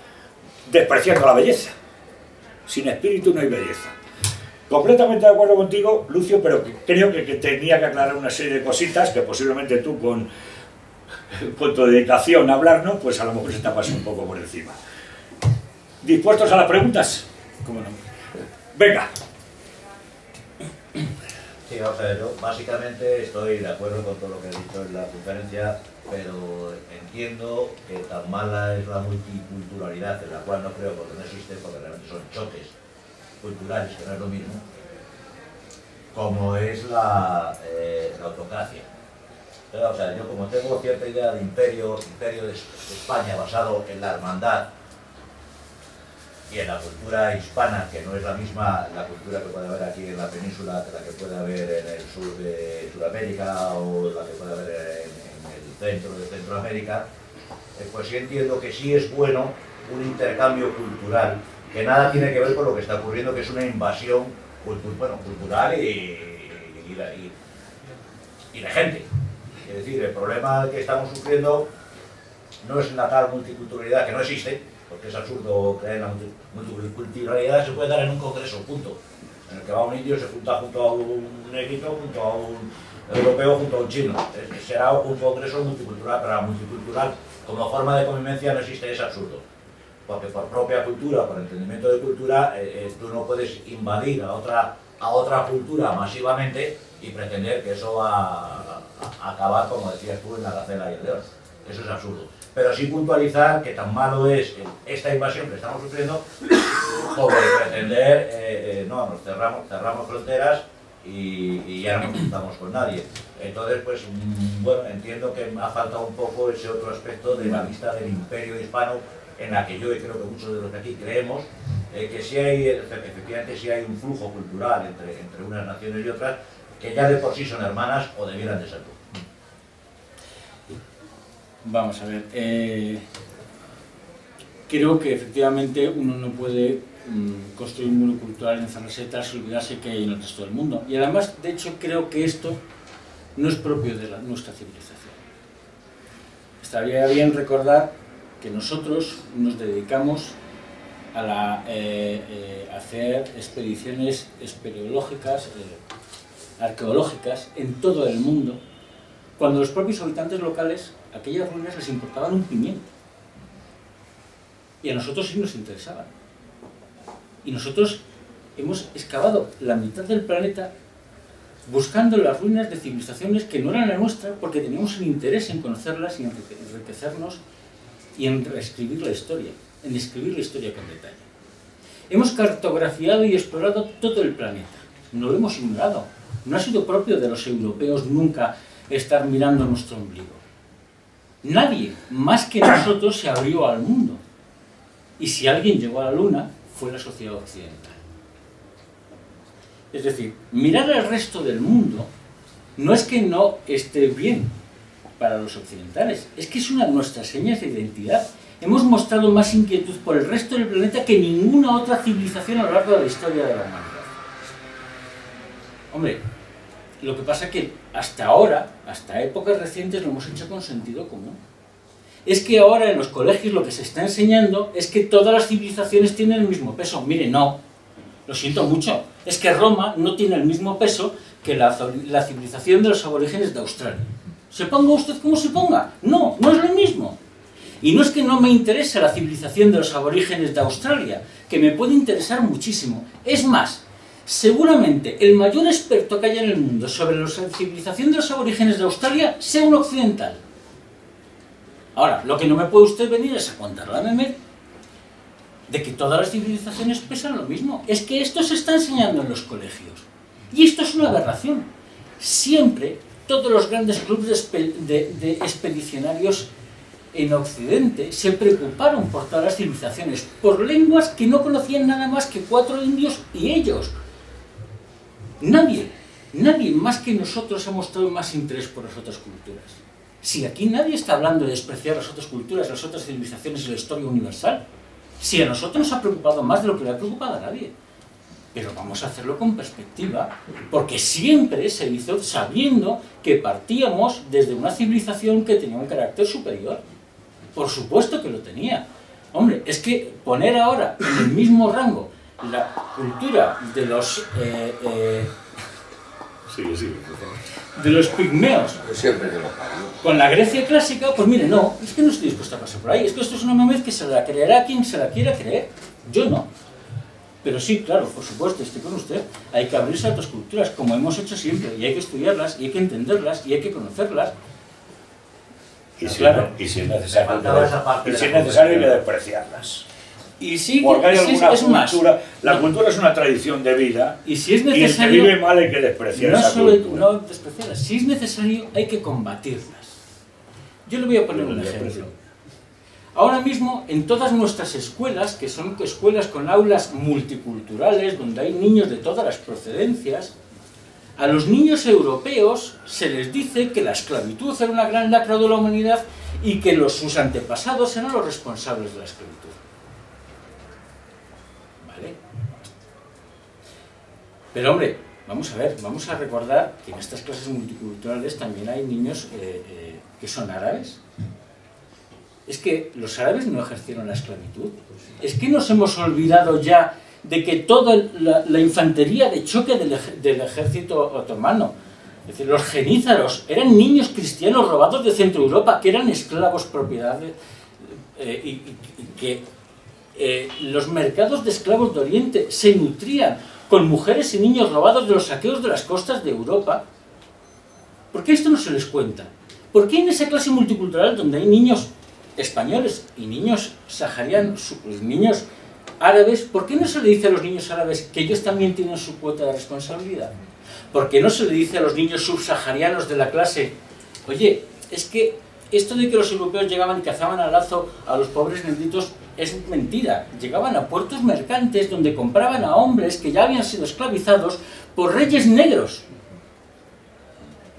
despreciando la belleza. Sin espíritu no hay belleza. Completamente de acuerdo contigo, Lucio, pero creo que tenía que aclarar una serie de cositas que posiblemente tú, con con tu dedicación a hablarnos, pues a lo mejor se te pasa un poco por encima. ¿Dispuestos a las preguntas? ¿Cómo no? Venga. Sí, o sea, yo básicamente estoy de acuerdo con todo lo que he dicho en la conferencia, pero entiendo que tan mala es la multiculturalidad, en la cual no creo porque no existe, porque realmente son choques culturales, que no es lo mismo, como es la autocracia. Pero, o sea, yo como tengo cierta idea de imperio de España basado en la hermandad y en la cultura hispana, que no es la misma la cultura que puede haber aquí en la península que la que puede haber en el sur de Sudamérica o la que puede haber en el centro de Centroamérica, pues sí entiendo que sí es bueno un intercambio cultural, que nada tiene que ver con lo que está ocurriendo, que es una invasión cultural y de gente. Es decir, el problema que estamos sufriendo no es la tal multiculturalidad, que no existe, porque es absurdo creer en la multiculturalidad, se puede dar en un congreso, punto, en el que va un indio, se junta junto a un negrito, junto a un europeo, junto a un chino. Será un congreso multicultural, pero la multicultural como forma de convivencia no existe, es absurdo. Porque por propia cultura, por entendimiento de cultura, tú no puedes invadir a otra cultura masivamente y pretender que eso va a acabar, como decías tú, en la gacela y el león. Eso es absurdo. Pero sí puntualizar que tan malo es esta invasión que estamos sufriendo como pretender, no, nos cerramos fronteras y ya no nos juntamos con nadie. Entonces, pues, bueno, entiendo que me ha faltado un poco ese otro aspecto de la vista del imperio hispano, en la que yo y creo que muchos de los que aquí creemos que sí hay, efectivamente sí hay un flujo cultural entre unas naciones y otras, que ya de por sí son hermanas o debieran de serlo. Vamos a ver, creo que efectivamente uno no puede construir un mundo cultural, encerrarse detrás y olvidarse que hay en el resto del mundo. Y además, de hecho, creo que esto no es propio de nuestra civilización. Estaría bien recordar que nosotros nos dedicamos a hacer expediciones espeleológicas, arqueológicas en todo el mundo, cuando los propios habitantes locales, aquellas ruinas les importaban un pimiento. Y a nosotros sí nos interesaban. Y nosotros hemos excavado la mitad del planeta buscando las ruinas de civilizaciones que no eran la nuestra, porque teníamos un interés en conocerlas y en enriquecernos y en reescribir la historia, en escribir la historia con detalle. Hemos cartografiado y explorado todo el planeta, no lo hemos ignorado. No ha sido propio de los europeos nunca estar mirando nuestro ombligo. Nadie, más que nosotros, se abrió al mundo. Y si alguien llegó a la Luna, fue la sociedad occidental. Es decir, mirar al resto del mundo no es que no esté bien para los occidentales, es que es una de nuestras señas de identidad. Hemos mostrado más inquietud por el resto del planeta que ninguna otra civilización a lo largo de la historia de la humanidad. Hombre, lo que pasa es que hasta ahora, hasta épocas recientes, lo hemos hecho con sentido común. Es que ahora en los colegios lo que se está enseñando es que todas las civilizaciones tienen el mismo peso. Mire, no, lo siento mucho, es que Roma no tiene el mismo peso que la civilización de los aborígenes de Australia. Se ponga usted como se ponga, no, no es lo mismo. Y no es que no me interese la civilización de los aborígenes de Australia, que me puede interesar muchísimo. Es más, seguramente el mayor experto que haya en el mundo sobre la civilización de los aborígenes de Australia sea un occidental. Ahora, lo que no me puede usted venir es a contar la meme de que todas las civilizaciones pesan lo mismo. Es que esto se está enseñando en los colegios. Y esto es una aberración. Siempre, todos los grandes clubes de expedicionarios en Occidente se preocuparon por todas las civilizaciones, por lenguas que no conocían nada más que 4 indios y ellos. Nadie más que nosotros ha mostrado más interés por las otras culturas. Si aquí nadie está hablando de despreciar las otras culturas, las otras civilizaciones y la historia universal, si a nosotros nos ha preocupado más de lo que le ha preocupado a nadie. Pero vamos a hacerlo con perspectiva, porque siempre se hizo sabiendo que partíamos desde una civilización que tenía un carácter superior. Por supuesto que lo tenía. Hombre, es que poner ahora en el mismo rango la cultura de los... Sigue, por favor. De los pigmeos. Siempre que lo parió. Con la Grecia clásica, pues mire, no, es que no estoy dispuesto a pasar por ahí. Es que esto es una mamez que se la creerá quien se la quiera creer. Yo no. Pero sí, claro, por supuesto, estoy con usted. Hay que abrirse a otras culturas, como hemos hecho siempre, y hay que estudiarlas, y hay que entenderlas, y hay que conocerlas. Y si, claro. y si es necesario, faltaba esa parte y de si la es necesario hay que conversación. despreciarlas. Y sí, Porque hay alguna es más. cultura, la No. cultura es una tradición de vida, Y si es y el que necesario, vive mal hay que despreciar no esa solo cultura. no despreciarlas, si es necesario, hay que combatirlas. Yo le voy a poner un ejemplo. Ahora mismo, en todas nuestras escuelas, que son escuelas con aulas multiculturales, donde hay niños de todas las procedencias, a los niños europeos se les dice que la esclavitud era una gran lacra de la humanidad y que sus antepasados eran los responsables de la esclavitud. ¿Vale? Pero hombre, vamos a ver, vamos a recordar que en estas clases multiculturales también hay niños que son árabes. Es que los árabes no ejercieron la esclavitud. Es que nos hemos olvidado ya de que toda la infantería de choque del ejército otomano, es decir, los genízaros, eran niños cristianos robados de Centro Europa, que eran esclavos propiedad y que los mercados de esclavos de Oriente se nutrían con mujeres y niños robados de los saqueos de las costas de Europa. ¿Por qué esto no se les cuenta? ¿Por qué en esa clase multicultural donde hay niños españoles y niños saharianos, niños árabes, ¿por qué no se le dice a los niños árabes que ellos también tienen su cuota de responsabilidad? ¿Por qué no se le dice a los niños subsaharianos de la clase, oye, es que esto de que los europeos llegaban y cazaban al lazo a los pobres negritos es mentira? Llegaban a puertos mercantes donde compraban a hombres que ya habían sido esclavizados por reyes negros.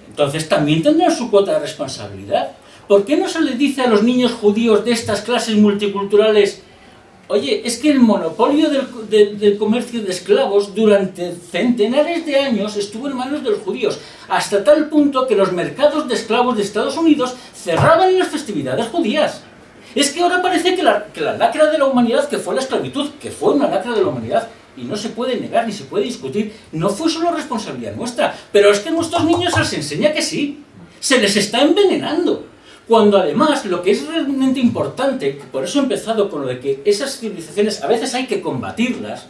Entonces también tendrán su cuota de responsabilidad. ¿Por qué no se le dice a los niños judíos de estas clases multiculturales, oye, es que el monopolio del comercio de esclavos durante centenares de años estuvo en manos de los judíos, hasta tal punto que los mercados de esclavos de Estados Unidos cerraban en las festividades judías? Es que ahora parece que la lacra de la humanidad, que fue la esclavitud, que fue una lacra de la humanidad, y no se puede negar ni se puede discutir, no fue solo responsabilidad nuestra, pero es que a nuestros niños se les enseña que sí, se les está envenenando. Cuando además lo que es realmente importante, que por eso he empezado con lo de que esas civilizaciones a veces hay que combatirlas,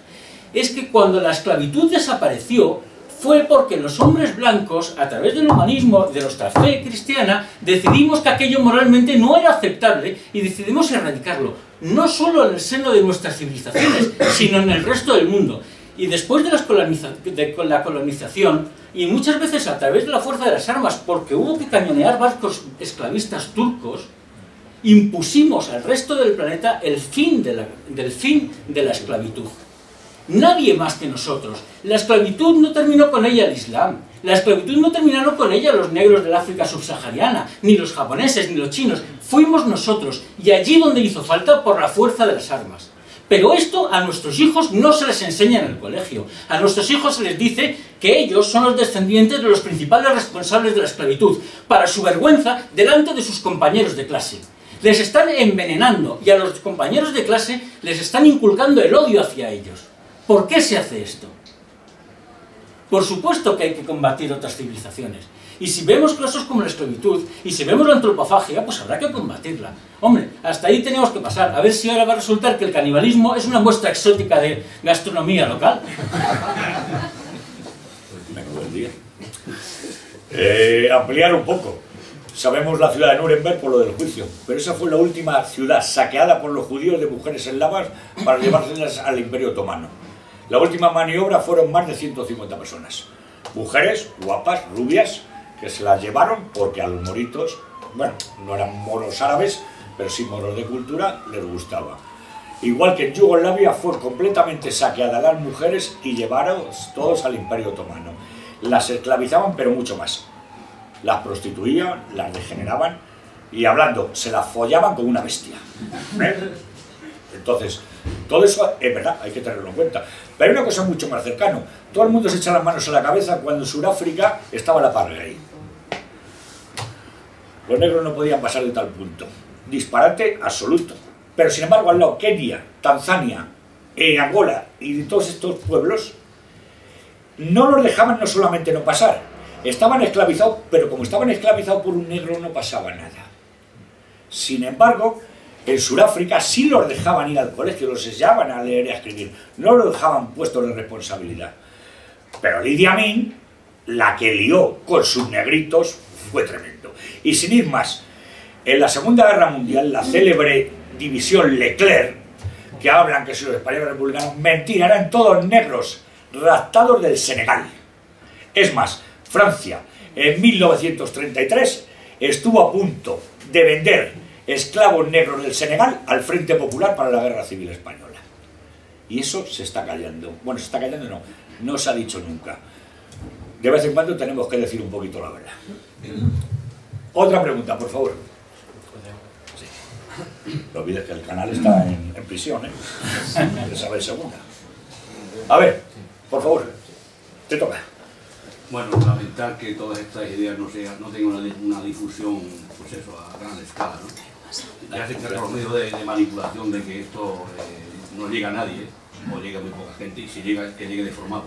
es que cuando la esclavitud desapareció fue porque los hombres blancos, a través del humanismo, de nuestra fe cristiana, decidimos que aquello moralmente no era aceptable y decidimos erradicarlo, no solo en el seno de nuestras civilizaciones, sino en el resto del mundo. Y después de la colonización, y muchas veces a través de la fuerza de las armas, porque hubo que cañonear barcos esclavistas turcos, impusimos al resto del planeta el fin de la esclavitud. Nadie más que nosotros. La esclavitud no terminó con ella el Islam. La esclavitud no terminaron con ella los negros del África subsahariana, ni los japoneses, ni los chinos. Fuimos nosotros, y allí donde hizo falta por la fuerza de las armas. Pero esto a nuestros hijos no se les enseña en el colegio. A nuestros hijos se les dice que ellos son los descendientes de los principales responsables de la esclavitud, para su vergüenza delante de sus compañeros de clase. Les están envenenando y a los compañeros de clase les están inculcando el odio hacia ellos. ¿Por qué se hace esto? Por supuesto que hay que combatir otras civilizaciones. Y si vemos casos como la esclavitud, y si vemos la antropofagia, pues habrá que combatirla. Hombre, hasta ahí tenemos que pasar. A ver si ahora va a resultar que el canibalismo es una muestra exótica de gastronomía local. Buen día. Ampliar un poco. Sabemos la ciudad de Nuremberg por lo del juicio, pero esa fue la última ciudad saqueada por los judíos de mujeres eslavas para llevárselas al Imperio Otomano. La última maniobra fueron más de 150 personas. Mujeres guapas, rubias, que se las llevaron porque a los moritos, bueno, no eran moros árabes, pero sí moros de cultura, les gustaba. Igual que en Yugoslavia fue completamente saqueada las mujeres y llevaron todos al Imperio Otomano. Las esclavizaban, pero mucho más. Las prostituían, las degeneraban y hablando, se las follaban como una bestia. Entonces, todo eso es verdad, hay que tenerlo en cuenta. Pero hay una cosa mucho más cercana. Todo el mundo se echa las manos a la cabeza cuando en Sudáfrica estaba la apartheid. Los negros no podían pasar de tal punto. Disparate absoluto. Pero sin embargo, al lado, Kenia, Tanzania, Angola y todos estos pueblos no los dejaban no solamente no pasar, Estaban esclavizados, pero como estaban esclavizados por un negro no pasaba nada. Sin embargo, en Sudáfrica sí los dejaban ir al colegio, los enseñaban a leer y a escribir, no los dejaban puestos de responsabilidad. Pero Idi Amin, la que lió con sus negritos, fue tremendo. Y sin ir más, en la Segunda Guerra Mundial, la célebre división Leclerc, que hablan que son los españoles republicanos, mentira, eran todos negros, raptados del Senegal. Es más, Francia, en 1933, estuvo a punto de vender esclavos negros del Senegal al Frente Popular para la Guerra Civil Española. Y eso se está callando. Bueno, se está callando, no se ha dicho nunca. De vez en cuando tenemos que decir un poquito la verdad. Otra pregunta, por favor. Sí. No olvides que el canal está en prisión, ¿eh? Isabel II. A ver, por favor, te toca. Bueno, lamentar que todas estas ideas no tengan una difusión, pues eso, a gran escala, ¿no? Ya se trata los medios de manipulación de que esto no llega a nadie, o llega a muy poca gente, y si llega, que llegue deformado.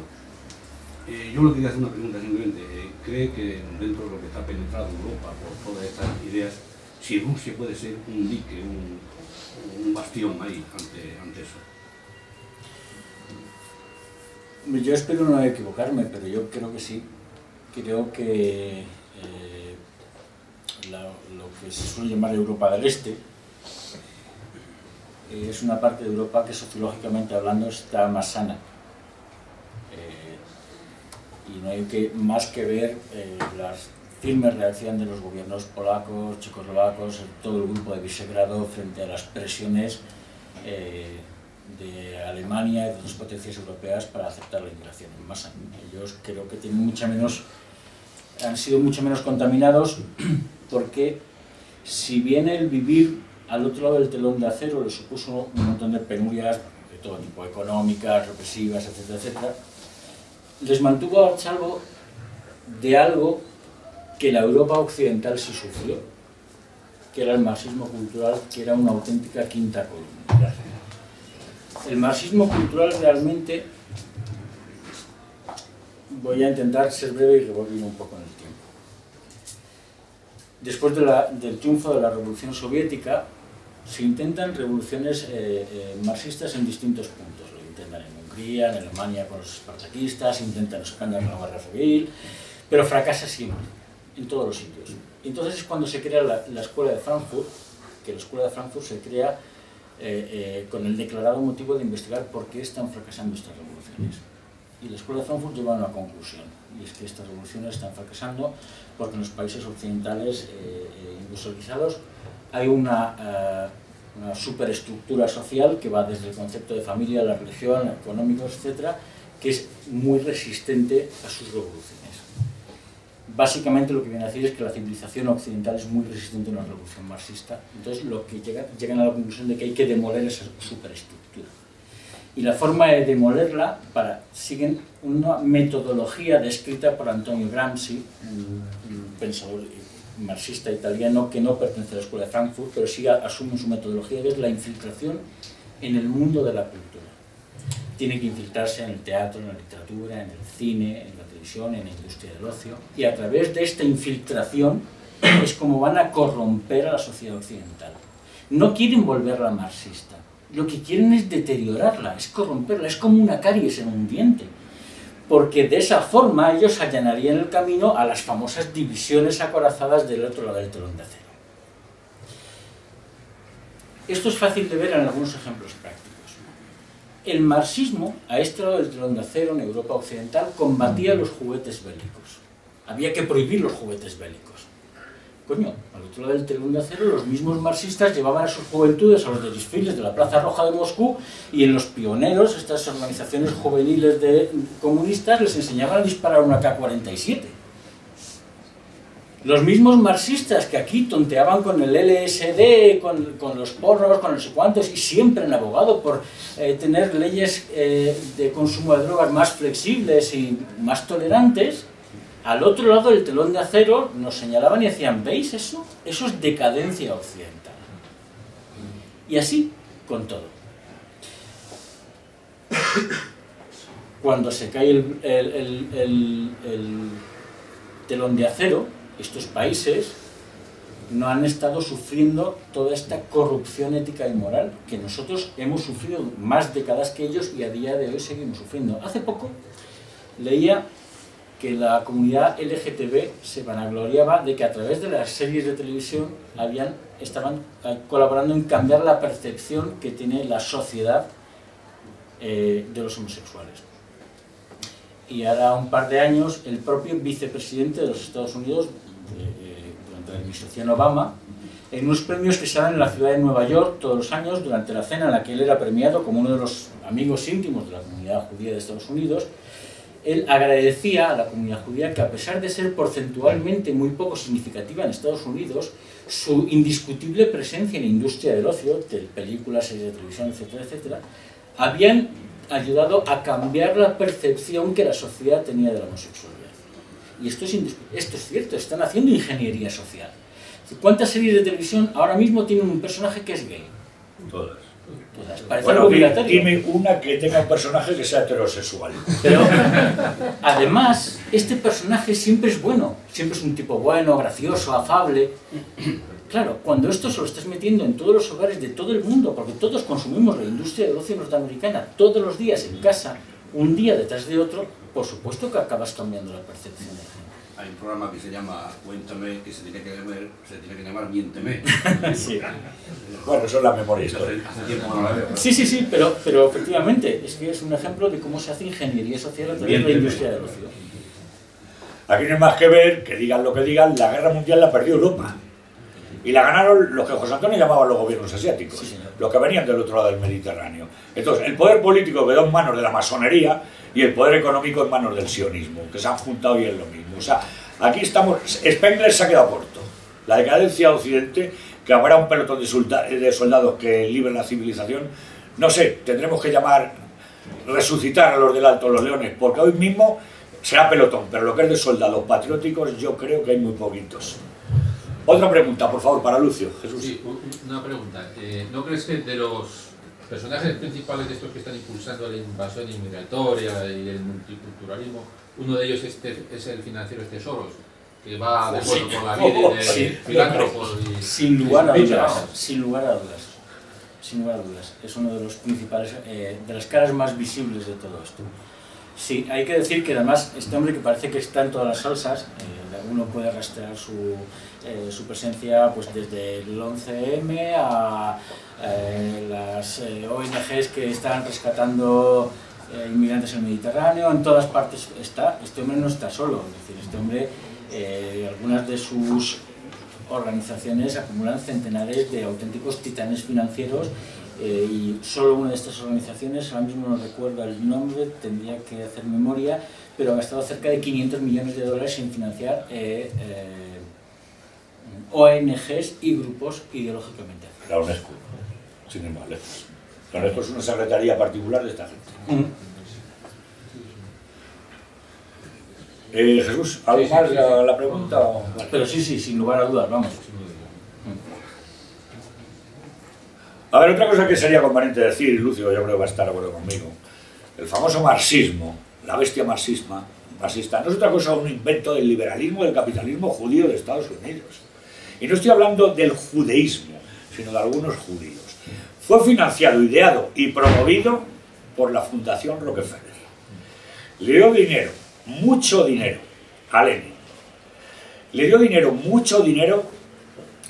Yo le quería hacer una pregunta simplemente. ¿Cree que dentro de lo que está penetrado en Europa por todas estas ideas, si Rusia puede ser un dique, un bastión ahí ante eso? Yo espero no equivocarme, pero yo creo que sí. Creo que lo que se suele llamar Europa del Este es una parte de Europa que sociológicamente hablando está más sana. Y no hay más que ver la firme reacción de los gobiernos polacos, checoslovacos, todo el grupo de Visegrado frente a las presiones de Alemania y de otras potencias europeas para aceptar la integración en masa. Ellos creo que han sido mucho menos contaminados porque si bien el vivir al otro lado del telón de acero les supuso un montón de penurias de todo tipo, económicas, represivas, etcétera, etcétera, les mantuvo a salvo de algo que la Europa occidental sí sufrió, que era el marxismo cultural, que era una auténtica quinta columna. El marxismo cultural realmente, voy a intentar ser breve y revolver un poco en el tiempo. Después del triunfo de la Revolución Soviética, se intentan revoluciones marxistas en distintos puntos. Lo intentan en Hungría, en Alemania con los espartaquistas, intentan en España con la Guerra Civil, pero fracasa siempre, en todos los sitios. Y entonces es cuando se crea la Escuela de Frankfurt, que la Escuela de Frankfurt se crea con el declarado motivo de investigar por qué están fracasando estas revoluciones. Y la Escuela de Frankfurt lleva a una conclusión, y es que estas revoluciones están fracasando porque en los países occidentales industrializados hay una superestructura social que va desde el concepto de familia, la religión, económicos, etcétera, que es muy resistente a sus revoluciones. Básicamente lo que viene a decir es que la civilización occidental es muy resistente a una revolución marxista, entonces lo que llegan a la conclusión de que hay que demoler esa superestructura. Y la forma de demolerla siguen una metodología descrita por Antonio Gramsci, un pensador marxista italiano que no pertenece a la Escuela de Frankfurt, pero sí asume su metodología, que es la infiltración en el mundo de la cultura. Tiene que infiltrarse en el teatro, en la literatura, en el cine, en la televisión, en la industria del ocio, y a través de esta infiltración es como van a corromper a la sociedad occidental. No quieren volverla marxista, lo que quieren es deteriorarla, es corromperla, es como una caries en un diente, porque de esa forma ellos allanarían el camino a las famosas divisiones acorazadas del otro lado del telón de acero. Esto es fácil de ver en algunos ejemplos prácticos. El marxismo, a este lado del telón de acero, en Europa occidental, combatía los juguetes bélicos. Había que prohibir los juguetes bélicos. Coño, al otro lado del telón de acero, los mismos marxistas llevaban a sus juventudes a los desfiles de la Plaza Roja de Moscú y en los pioneros, estas organizaciones juveniles comunistas, les enseñaban a disparar una K-47. Los mismos marxistas que aquí tonteaban con el LSD, con los porros, con no sé cuántos, y siempre han abogado por tener leyes de consumo de drogas más flexibles y más tolerantes, al otro lado del telón de acero nos señalaban y decían, ¿veis eso? Eso es decadencia occidental. Y así con todo. Cuando se cae telón de acero, estos países no han estado sufriendo toda esta corrupción ética y moral que nosotros hemos sufrido más décadas que ellos y a día de hoy seguimos sufriendo. Hace poco leía que la comunidad LGTB se vanagloriaba de que a través de las series de televisión estaban colaborando en cambiar la percepción que tiene la sociedad de los homosexuales. Y ahora un par de años el propio vicepresidente de los Estados Unidos, durante la administración Obama, en unos premios que se dan en la ciudad de Nueva York todos los años, durante la cena en la que él era premiado como uno de los amigos íntimos de la comunidad judía de Estados Unidos, él agradecía a la comunidad judía que, a pesar de ser porcentualmente muy poco significativa en Estados Unidos, su indiscutible presencia en la industria del ocio, de películas, series de televisión, etcétera, etcétera, habían ayudado a cambiar la percepción que la sociedad tenía de la homosexualidad. Y esto es cierto, están haciendo ingeniería social. ¿Cuántas series de televisión ahora mismo tienen un personaje que es gay? Todas. Parece Bueno, algo obligatorio. dime una que tenga un personaje que sea heterosexual. Pero, además, este personaje siempre es bueno, siempre es un tipo bueno, gracioso, afable. Claro, cuando esto se lo estás metiendo en todos los hogares de todo el mundo, porque todos consumimos la industria del ocio norteamericana todos los días en casa, un día detrás de otro, por supuesto que acabas cambiando la percepción de la gente. Hay un programa que se llama Cuéntame, que se tiene que llamar Miénteme. Sí. Bueno, eso es la memoria histórica. Hace tiempo que no la veo. Sí, pero efectivamente, es que es un ejemplo de cómo se hace ingeniería social a través de la industria del ocio. Aquí no hay más que ver, que digan lo que digan, la guerra mundial la perdió Europa. Y la ganaron los que José Antonio llamaba los gobiernos asiáticos, Sí, señor. los que venían del otro lado del Mediterráneo. Entonces, el poder político quedó en manos de la masonería y el poder económico en manos del sionismo, que se han juntado y es lo mismo. O sea, aquí estamos, Spengler se ha quedado corto. La decadencia de Occidente, que habrá un pelotón de soldados que libre la civilización, no sé, tendremos que resucitar a los del Alto los Leones, porque hoy mismo será pelotón, pero lo que es de soldados patrióticos yo creo que hay muy poquitos. Otra pregunta, por favor, para Lucio. Jesús. Sí, una pregunta. ¿No crees que de los personajes principales de estos que están impulsando la invasión inmigratoria y el multiculturalismo, uno de ellos es el financiero Soros, que va de acuerdo con la vida de filántropos? Sin lugar a dudas, sin lugar a dudas. Sin lugar a dudas. Es uno de los principales, de las caras más visibles de todo esto. Sí, hay que decir que además este hombre, que parece que está en todas las salsas, uno puede rastrear su presencia pues desde el 11M a las ONGs que están rescatando inmigrantes en el Mediterráneo, en todas partes está. Este hombre no está solo, es decir, este hombre, algunas de sus organizaciones acumulan centenares de auténticos titanes financieros. Y solo una de estas organizaciones, ahora mismo no recuerdo el nombre, tendría que hacer memoria, pero ha gastado cerca de 500 millones de dólares en financiar ONGs y grupos ideológicamente. La UNESCO, sin ir más lejos. La UNESCO es una secretaría particular de esta gente. Jesús, ¿algo más la pregunta? Vale. Pero sí, sin lugar a dudas, vamos. A ver, otra cosa que sería conveniente decir, Lucio, yo creo que va a estar de acuerdo conmigo. El famoso marxismo, la bestia marxista, no es otra cosa que un invento del liberalismo, del capitalismo judío de Estados Unidos. Y no estoy hablando del judaísmo, sino de algunos judíos. Fue financiado, ideado y promovido por la Fundación Rockefeller. Le dio dinero, mucho dinero, a Lenin. Le dio dinero, mucho dinero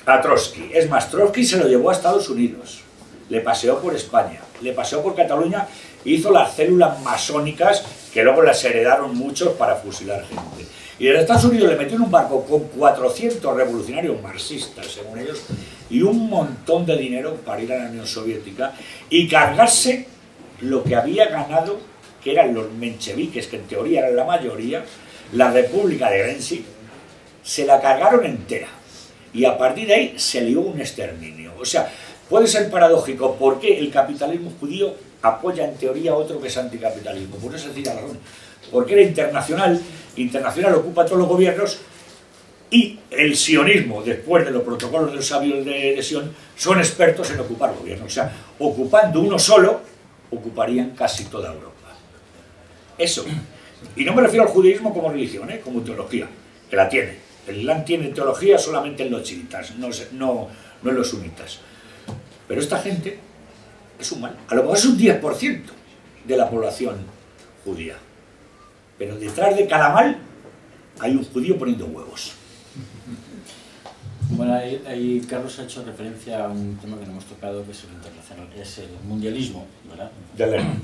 a Trotsky. Es más, Trotsky se lo llevó a Estados Unidos. Le paseó por España, le paseó por Cataluña, hizo las células masónicas que luego las heredaron muchos para fusilar gente. Y desde Estados Unidos le metió en un barco con 400 revolucionarios marxistas, según ellos, y un montón de dinero para ir a la Unión Soviética y cargarse lo que había ganado, que eran los mencheviques, que en teoría eran la mayoría, la República de Grenzi, se la cargaron entera. Y a partir de ahí se lió un exterminio. O sea, puede ser paradójico porque el capitalismo judío apoya en teoría a otro que es anticapitalismo. Por eso sencilla razón. Porque era internacional ocupa todos los gobiernos y el sionismo, después de los protocolos de los sabios de Sion, son expertos en ocupar gobiernos. O sea, ocupando uno solo, ocuparían casi toda Europa. Eso. Y no me refiero al judaísmo como religión, como teología. que la tiene. El Islam tiene teología solamente en los chiitas, no en los sunitas. Pero esta gente es un mal. A lo mejor es un 10% de la población judía. Pero detrás de cada mal hay un judío poniendo huevos. Bueno, ahí Carlos ha hecho referencia a un tema que no hemos tocado, que es el internacional, es el mundialismo, ¿verdad? De Lenin.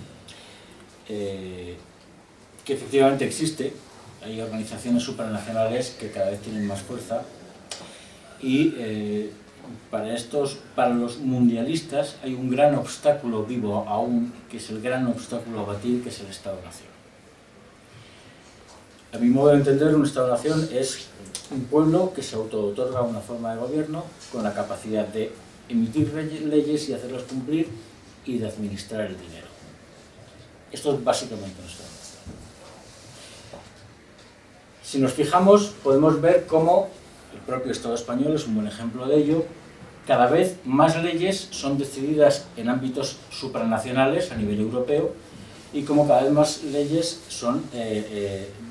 Que efectivamente existe. Hay organizaciones supranacionales que cada vez tienen más fuerza y para los mundialistas hay un gran obstáculo vivo aún, que es el gran obstáculo a batir, que es el Estado-Nación. A mi modo de entender, un Estado-Nación es un pueblo que se auto-otorga una forma de gobierno con la capacidad de emitir leyes y hacerlas cumplir y de administrar el dinero. Esto es básicamente un Estado-Nación. Si nos fijamos, podemos ver cómo el propio Estado español es un buen ejemplo de ello. Cada vez más leyes son decididas en ámbitos supranacionales a nivel europeo y cómo cada vez más leyes son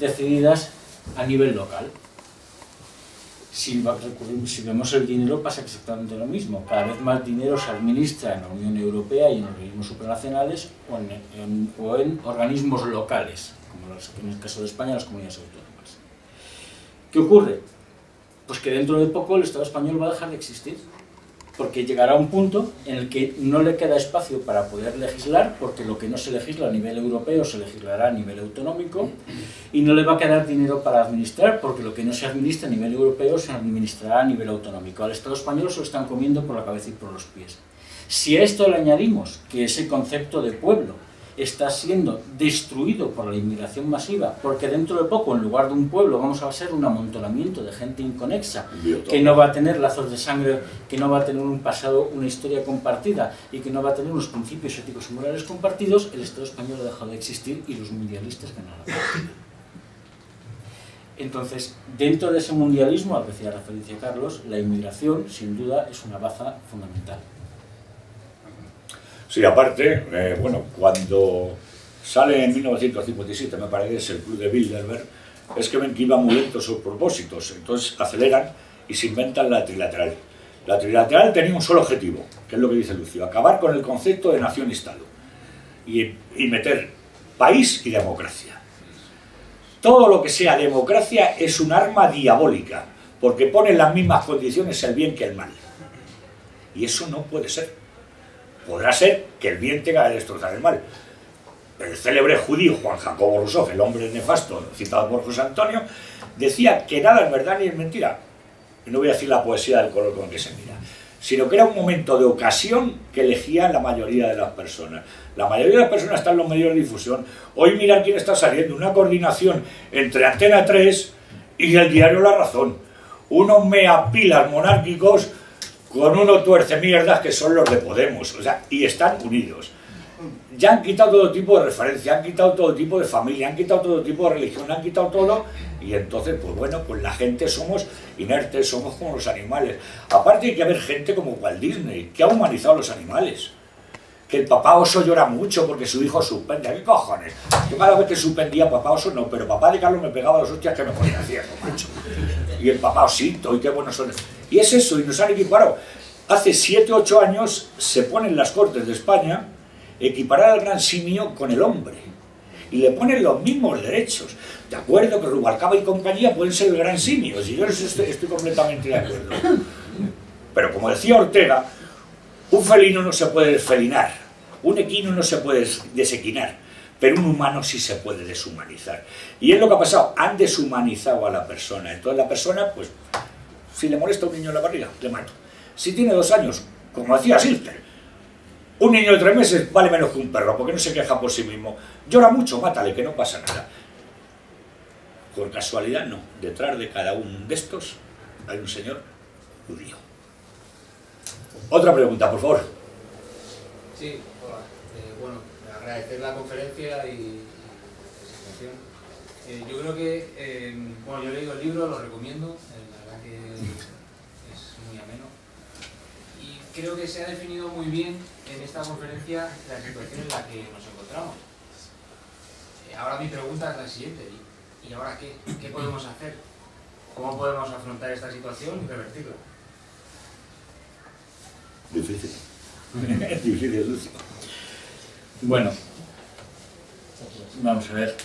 decididas a nivel local. Si vemos el dinero pasa exactamente lo mismo. Cada vez más dinero se administra en la Unión Europea y en organismos supranacionales o en organismos locales, como en el caso de España las comunidades autónomas. ¿Qué ocurre? Pues que dentro de poco el Estado español va a dejar de existir, porque llegará un punto en el que no le queda espacio para poder legislar, porque lo que no se legisla a nivel europeo se legislará a nivel autonómico, y no le va a quedar dinero para administrar, porque lo que no se administra a nivel europeo se administrará a nivel autonómico. Al Estado español se lo están comiendo por la cabeza y por los pies. Si a esto le añadimos que ese concepto de pueblo está siendo destruido por la inmigración masiva, porque dentro de poco, en lugar de un pueblo, vamos a ser un amontonamiento de gente inconexa, que no va a tener lazos de sangre, que no va a tener un pasado, una historia compartida, y que no va a tener unos principios éticos y morales compartidos, el Estado español ha dejado de existir y los mundialistas ganan la partida. Entonces, dentro de ese mundialismo, al que hacía referencia Carlos, la inmigración, sin duda, es una baza fundamental. Sí, aparte, bueno, cuando sale en 1957, me parece, el Club de Bilderberg, es que ven que iban muy lentos sus propósitos, entonces aceleran y se inventan la trilateral. La trilateral tenía un solo objetivo, que es lo que dice Lucio, acabar con el concepto de nación-estado y meter país y democracia. Todo lo que sea democracia es un arma diabólica, porque pone en las mismas condiciones el bien que el mal. Y eso no puede ser. Podrá ser que el bien tenga que destrozar el mal. El célebre judío Juan Jacobo Rousseau, el hombre nefasto citado por José Antonio, decía que nada es verdad ni es mentira. Y no voy a decir la poesía del color con el que se mira, sino que era un momento de ocasión que elegían la mayoría de las personas. La mayoría de las personas están en los medios de difusión. Hoy mirad quién está saliendo, una coordinación entre Antena 3 y el diario La Razón. Unos meapilas monárquicos con unos tuercemierdas que son los de Podemos, o sea, y están unidos. Ya han quitado todo tipo de referencia, han quitado todo tipo de familia, han quitado todo tipo de religión, han quitado todo, y entonces, pues bueno, pues la gente somos inertes, somos como los animales. Aparte hay que ver gente como Walt Disney, que ha humanizado a los animales. Que el papá oso llora mucho porque su hijo suspende. ¿Qué cojones? Yo cada vez que suspendía papá oso no, pero papá de Carlos me pegaba los hostias que me ponía ciego, macho. Y el papá osito, y qué buenos son. Y es eso, y nos han equiparado. Hace 7 o 8 años se ponen las Cortes de España equiparar al gran simio con el hombre. Y le ponen los mismos derechos. De acuerdo que Rubalcaba y compañía pueden ser el gran simio, y yo estoy completamente de acuerdo. Pero como decía Ortega, un felino no se puede desfelinar, un equino no se puede desequinar, pero un humano sí se puede deshumanizar. Y es lo que ha pasado, han deshumanizado a la persona. Entonces la persona, pues, si le molesta a un niño en la barriga, le mato. Si tiene 2 años, como decía Silter, un niño de 3 meses vale menos que un perro, porque no se queja por sí mismo. Llora mucho, mátale, que no pasa nada. Por casualidad no, detrás de cada uno de estos hay un señor judío. Otra pregunta, por favor. Sí, hola. Bueno, agradecer la conferencia y la presentación. Yo creo que, bueno, yo he leído el libro, lo recomiendo, la verdad que es muy ameno. Y creo que se ha definido muy bien en esta conferencia la situación en la que nos encontramos. Ahora mi pregunta es la siguiente, ¿y ahora qué? ¿Qué podemos hacer? ¿Cómo podemos afrontar esta situación y revertirla? Difícil. Es difícil, Lucio. Bueno, vamos a ver.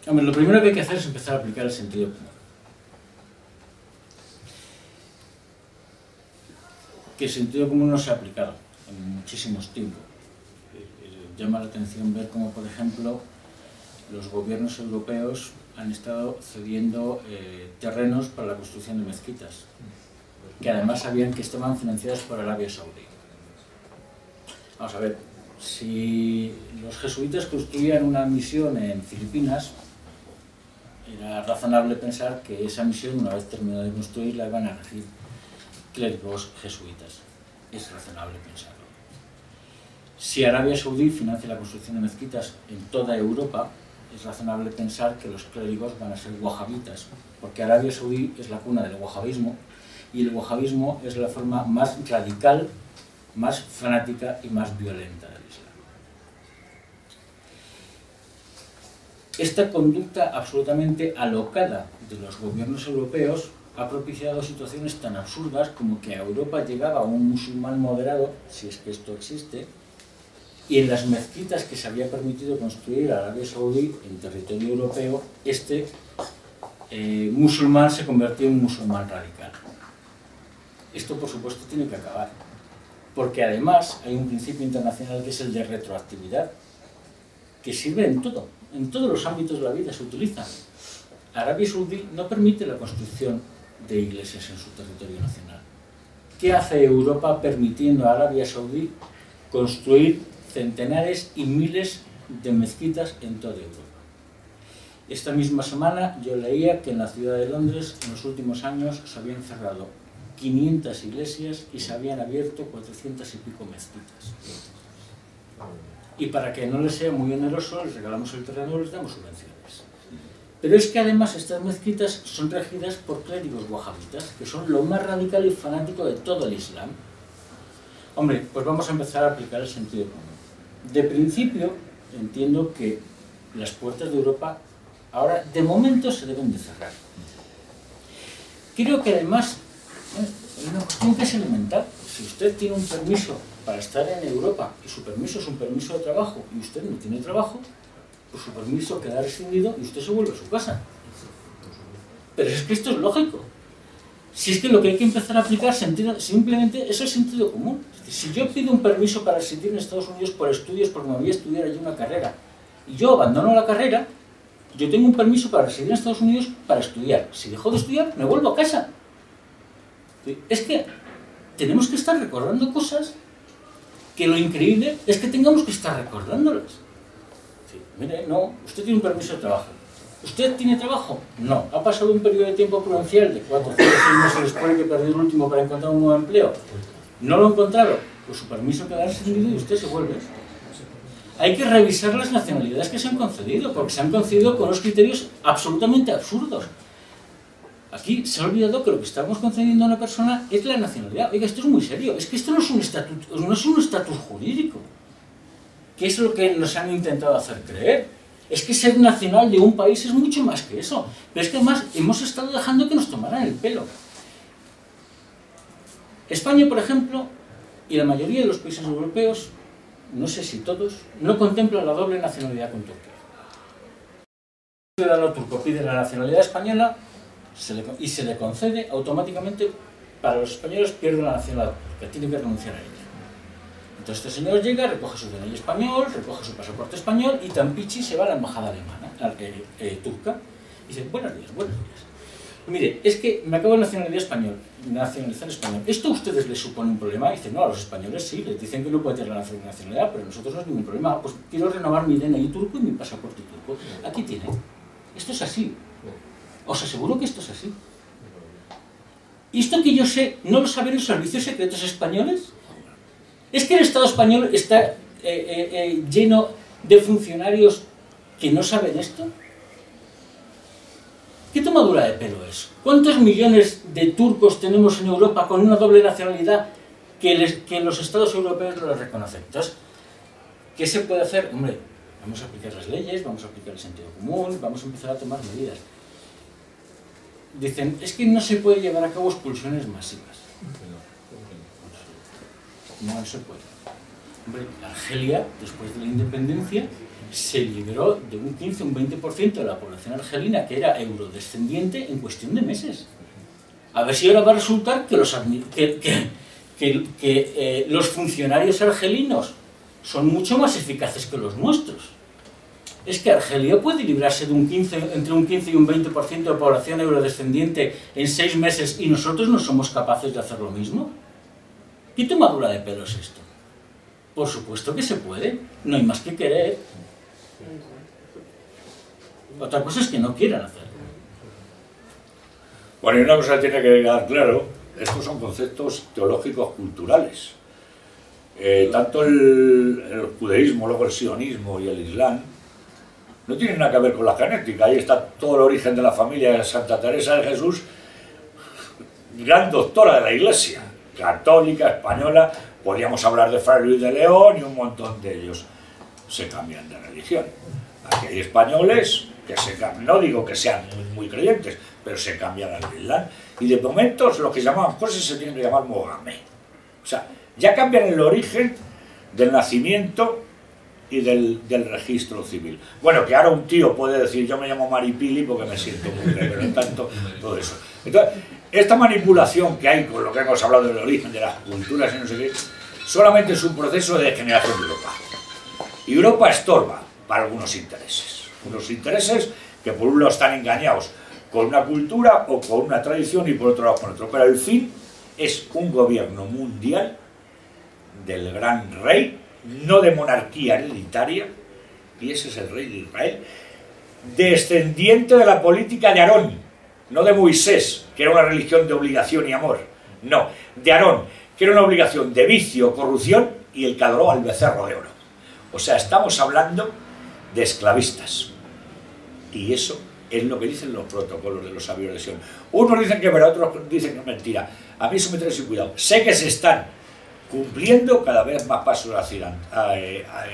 Hombre, lo primero que hay que hacer es empezar a aplicar el sentido común. Que el sentido común no se ha aplicado en muchísimos tiempos. Llama la atención ver cómo, por ejemplo, los gobiernos europeos han estado cediendo terrenos para la construcción de mezquitas, que además sabían que estaban financiadas por Arabia Saudí. Vamos a ver, si los jesuitas construían una misión en Filipinas, era razonable pensar que esa misión, una vez terminada de construir, la iban a regir clérigos jesuitas. Es razonable pensarlo. Si Arabia Saudí financia la construcción de mezquitas en toda Europa, es razonable pensar que los clérigos van a ser wahabitas, porque Arabia Saudí es la cuna del wahabismo, y el wahabismo es la forma más radical, más fanática y más violenta del Islam. Esta conducta absolutamente alocada de los gobiernos europeos ha propiciado situaciones tan absurdas como que a Europa llegaba un musulmán moderado, si es que esto existe, y en las mezquitas que se había permitido construir a Arabia Saudí en territorio europeo, este musulmán se convirtió en un musulmán radical. Esto, por supuesto, tiene que acabar, porque además hay un principio internacional que es el de retroactividad, que sirve en todo, en todos los ámbitos de la vida se utiliza. Arabia Saudí no permite la construcción de iglesias en su territorio nacional. ¿Qué hace Europa permitiendo a Arabia Saudí construir centenares y miles de mezquitas en toda Europa? Esta misma semana yo leía que en la ciudad de Londres en los últimos años se habían cerrado 500 iglesias y se habían abierto 400 y pico mezquitas. Y para que no les sea muy oneroso, les regalamos el terreno y les damos subvenciones. Pero es que además estas mezquitas son regidas por clérigos wahabitas, que son lo más radical y fanático de todo el Islam. Hombre, pues vamos a empezar a aplicar el sentido común. De principio, entiendo que las puertas de Europa ahora, de momento, se deben de cerrar. Creo que además, es una cuestión que es elemental. Si usted tiene un permiso para estar en Europa y su permiso es un permiso de trabajo y usted no tiene trabajo, pues su permiso queda rescindido y usted se vuelve a su casa. Pero es que esto es lógico. Si es que lo que hay que empezar a aplicar simplemente es el sentido común. Es decir, si yo pido un permiso para residir en Estados Unidos por estudios porque me voy a estudiar allí una carrera y yo abandono la carrera, yo tengo un permiso para residir en Estados Unidos para estudiar. Si dejo de estudiar, me vuelvo a casa. Es que tenemos que estar recordando cosas que lo increíble es que tengamos que estar recordándolas. Sí, mire, no, usted tiene un permiso de trabajo. ¿Usted tiene trabajo? No. ¿Ha pasado un periodo de tiempo prudencial de 4 o 5 meses después de que perdió el último para encontrar un nuevo empleo? ¿No lo ha encontrado? Pues su permiso queda rescindido y usted se vuelve. Hay que revisar las nacionalidades que se han concedido, porque se han concedido con unos criterios absolutamente absurdos. Aquí se ha olvidado que lo que estamos concediendo a una persona es la nacionalidad. Oiga, esto es muy serio. Es que esto no es un estatus jurídico, que es lo que nos han intentado hacer creer. Es que ser nacional de un país es mucho más que eso. Pero es que además hemos estado dejando que nos tomaran el pelo. España, por ejemplo, y la mayoría de los países europeos, no sé si todos, no contemplan la doble nacionalidad con Turquía. El ciudadano turco pide la nacionalidad española y se le concede automáticamente. Para los españoles pierde la nacionalidad turca, tiene que renunciar a ella. Entonces este señor llega, recoge su DNI español, recoge su pasaporte español y tan pichi se va a la embajada alemana, turca, y dice, buenos días. Mire, es que me acabo de nacionalizar español. ¿Esto a ustedes les supone un problema? Y dicen, no, a los españoles sí, les dicen que no puede tener la nacionalidad, pero a nosotros no es ningún problema. Pues quiero renovar mi DNI turco y mi pasaporte turco. Aquí tiene. Esto es así. Os aseguro que esto es así. ¿Y esto que yo sé, no lo saben los servicios secretos españoles? ¿Es que el Estado español está lleno de funcionarios que no saben esto? ¿Qué tomadura de pelo es? ¿Cuántos millones de turcos tenemos en Europa con una doble nacionalidad que los Estados europeos no les reconocen? Entonces, ¿qué se puede hacer? Hombre, Vamos a aplicar las leyes, vamos a aplicar el sentido común, vamos a empezar a tomar medidas. Dicen, es que no se puede llevar a cabo expulsiones masivas. No se puede. Hombre, Argelia, después de la independencia, se liberó de un 15 o un 20% de la población argelina que era eurodescendiente en cuestión de meses. A ver si ahora va a resultar que los funcionarios argelinos son mucho más eficaces que los nuestros. Es que Argelia puede librarse de entre un 15 y un 20% de población eurodescendiente en 6 meses y nosotros no somos capaces de hacer lo mismo. ¿Qué tomadura de pelo es esto? Por supuesto que se puede, no hay más que querer. Otra cosa es que no quieran hacerlo. Bueno, y una cosa que tiene que quedar claro, estos son conceptos teológicos culturales. Tanto el judaísmo, luego el sionismo y el islam, no tienen nada que ver con la genética. Ahí está todo el origen de la familia de Santa Teresa de Jesús, gran doctora de la Iglesia, católica, española. Podríamos hablar de Fray Luis de León y un montón de ellos. Se cambian de religión. Aquí hay españoles que se cambian, no digo que sean muy creyentes, pero se cambian al Islam. Y de momento lo que llamaban cosas se tienen que llamar Mohamed. O sea, ya cambian el origen del nacimiento y del registro civil. Bueno, que ahora un tío puede decir, yo me llamo Maripili porque me siento muy bien, pero no tanto todo eso. Entonces, esta manipulación que hay con lo que hemos hablado del origen, de las culturas y no sé qué, solamente es un proceso de degeneración de Europa. Y Europa estorba para algunos intereses. Unos intereses que por un lado están engañados con una cultura o con una tradición y por otro lado con otro. Pero el fin es un gobierno mundial del gran rey, no de monarquía hereditaria, y ese es el rey de Israel, descendiente de la política de Aarón, no de Moisés, que era una religión de obligación y amor, no, de Aarón, que era una obligación de vicio, corrupción, y el que adoró al becerro de oro. O sea, estamos hablando de esclavistas, y eso es lo que dicen los protocolos de los sabios de Sion. Unos dicen que es verdad, otros dicen que es mentira. A mí eso me trae sin cuidado. Sé que se están cumpliendo cada vez más pasos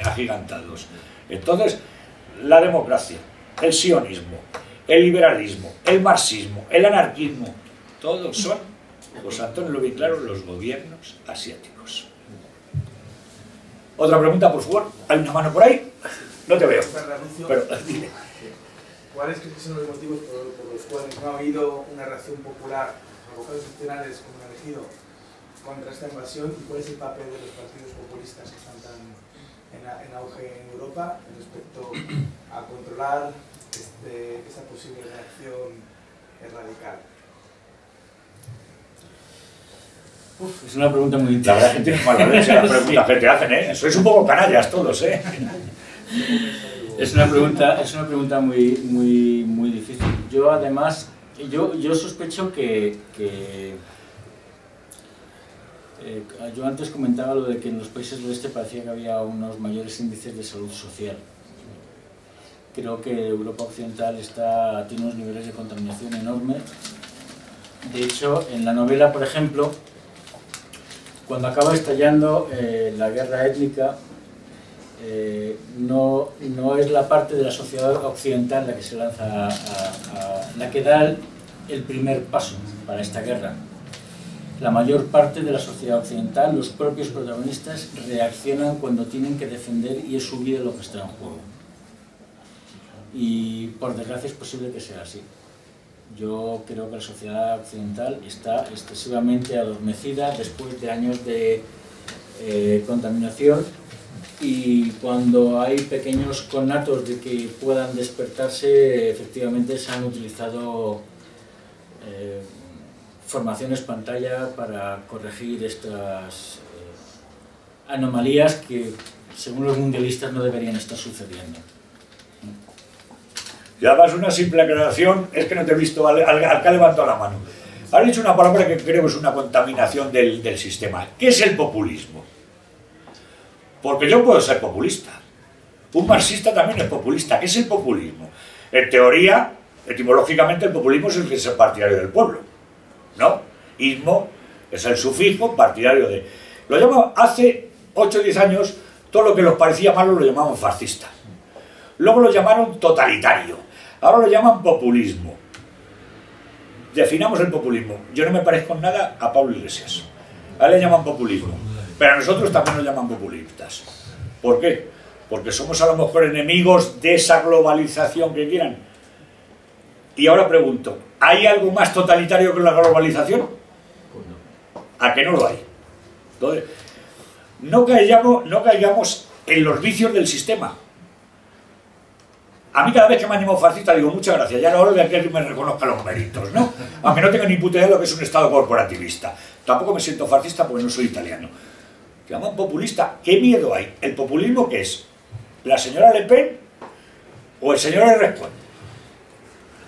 agigantados. Entonces, la democracia, el sionismo, el liberalismo, el marxismo, el anarquismo, todos son, José Antonio lo vi claro, los gobiernos asiáticos. Otra pregunta, por favor. ¿Hay una mano por ahí? No te veo. Pero dile. ¿Cuáles crees que son los motivos por los cuales no ha habido una reacción popular, abogados nacionales como han elegido, contra esta invasión? ¿Y cuál es el papel de los partidos populistas que están tan en auge en Europa respecto a controlar esta posible reacción radical? Es una pregunta muy La verdad es que tienes mala leche las preguntas que te hacen, ¿eh? Sois un poco canallas todos, ¿eh? Es una pregunta muy difícil. Yo además, yo sospecho que yo antes comentaba lo de que en los países del este parecía que había unos mayores índices de salud social. Creo que Europa Occidental tiene unos niveles de contaminación enormes. De hecho, en la novela, por ejemplo, cuando acaba estallando la guerra étnica, no es la parte de la sociedad occidental la que se lanza la que da el primer paso para esta guerra. La mayor parte de la sociedad occidental, los propios protagonistas, reaccionan cuando tienen que defender y es su vida lo que está en juego. Y por desgracia es posible que sea así. Yo creo que la sociedad occidental está excesivamente adormecida después de años de contaminación, y cuando hay pequeños conatos de que puedan despertarse, efectivamente se han utilizado formaciones pantalla para corregir estas anomalías que, según los mundialistas, no deberían estar sucediendo. Y además una simple aclaración, es que no te he visto al que ha levantado la mano. Has dicho una palabra que creo que es una contaminación del sistema. ¿Qué es el populismo? Porque yo puedo ser populista. Un marxista también es populista. ¿Qué es el populismo? En teoría, etimológicamente, el populismo es el que es el partidario del pueblo, ¿no? Ismo es el sufijo partidario de... Lo llamo, hace 8 o 10 años, todo lo que nos parecía malo lo llamaban fascista. luego lo llamaron totalitario, ahora lo llaman populismo. Definamos el populismo. Yo no me parezco en nada a Pablo Iglesias. A él le llaman populismo, pero a nosotros también nos llaman populistas. ¿Por qué? Porque somos a lo mejor enemigos de esa globalización que quieran. Y ahora pregunto, ¿hay algo más totalitario que la globalización? ¿A que no lo hay? Entonces, no caigamos en los vicios del sistema. A mí cada vez que me animo fascista digo, muchas gracias, ya era hora de que me reconozca los méritos, ¿no? Aunque no tenga ni puta idea de lo que es un Estado corporativista. Tampoco me siento fascista porque no soy italiano. ¿Te llaman populista? ¿Qué miedo hay? ¿El populismo qué es? ¿La señora Le Pen o el señor Errejón?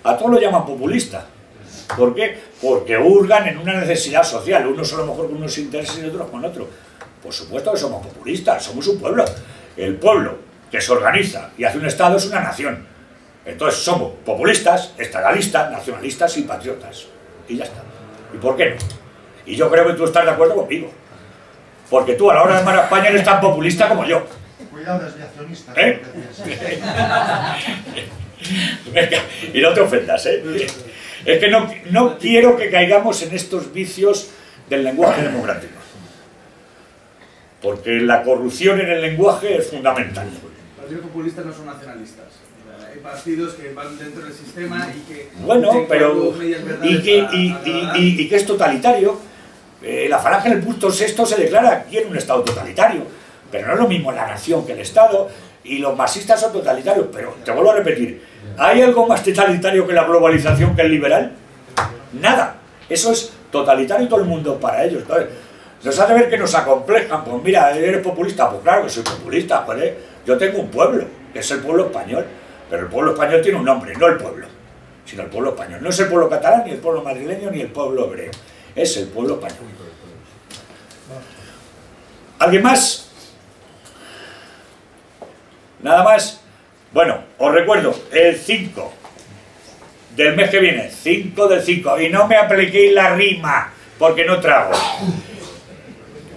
A todos lo llaman populista. ¿Por qué? Porque hurgan en una necesidad social, unos a lo mejor con unos intereses y otros con otros. Por supuesto que somos populistas, somos un pueblo. El pueblo que se organiza y hace un Estado es una nación. Entonces somos populistas, estadalistas, nacionalistas y patriotas. Y ya está. ¿Y por qué no? Y yo creo que tú estás de acuerdo conmigo. Porque tú a la hora de amar a España eres tan populista como yo. Cuidado, desviacionista. ¿Eh? Venga, y no te ofendas, ¿eh? Es que no quiero que caigamos en estos vicios del lenguaje democrático. Porque la corrupción en el lenguaje es fundamental. Los partidos populistas no son nacionalistas. Hay partidos que van dentro del sistema y que... Bueno, pero... Y que es totalitario. La Falange en el punto 6 se declara quiere un Estado totalitario. Pero no es lo mismo la nación que el Estado. Y los marxistas son totalitarios. Pero te vuelvo a repetir, ¿hay algo más totalitario que la globalización, que el liberal? Nada. Eso es totalitario y todo el mundo para ellos. Entonces, nos hace ver que nos acomplejan. Pues mira, ¿eres populista? Pues claro que soy populista, joder. Yo tengo un pueblo, que es el pueblo español. Pero el pueblo español tiene un nombre, no el pueblo, sino el pueblo español. No es el pueblo catalán, ni el pueblo madrileño, ni el pueblo hebreo. Es el pueblo español. ¿Alguien más? ¿Nada más? Bueno, os recuerdo, el 5 del mes que viene, 5 del 5, y no me apliquéis la rima, porque no trago.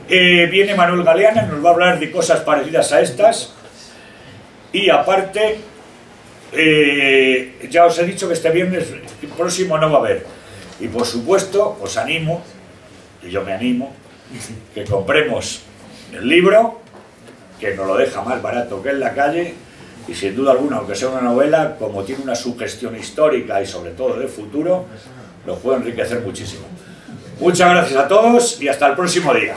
Viene Manuel Galeana, nos va a hablar de cosas parecidas a estas, y aparte, ya os he dicho que este viernes próximo no va a haber. Y por supuesto, os animo, y yo me animo, que compremos el libro, que nos lo deja más barato que en la calle, y sin duda alguna, aunque sea una novela, como tiene una sugestión histórica y sobre todo de futuro, lo puede enriquecer muchísimo. Muchas gracias a todos y hasta el próximo día.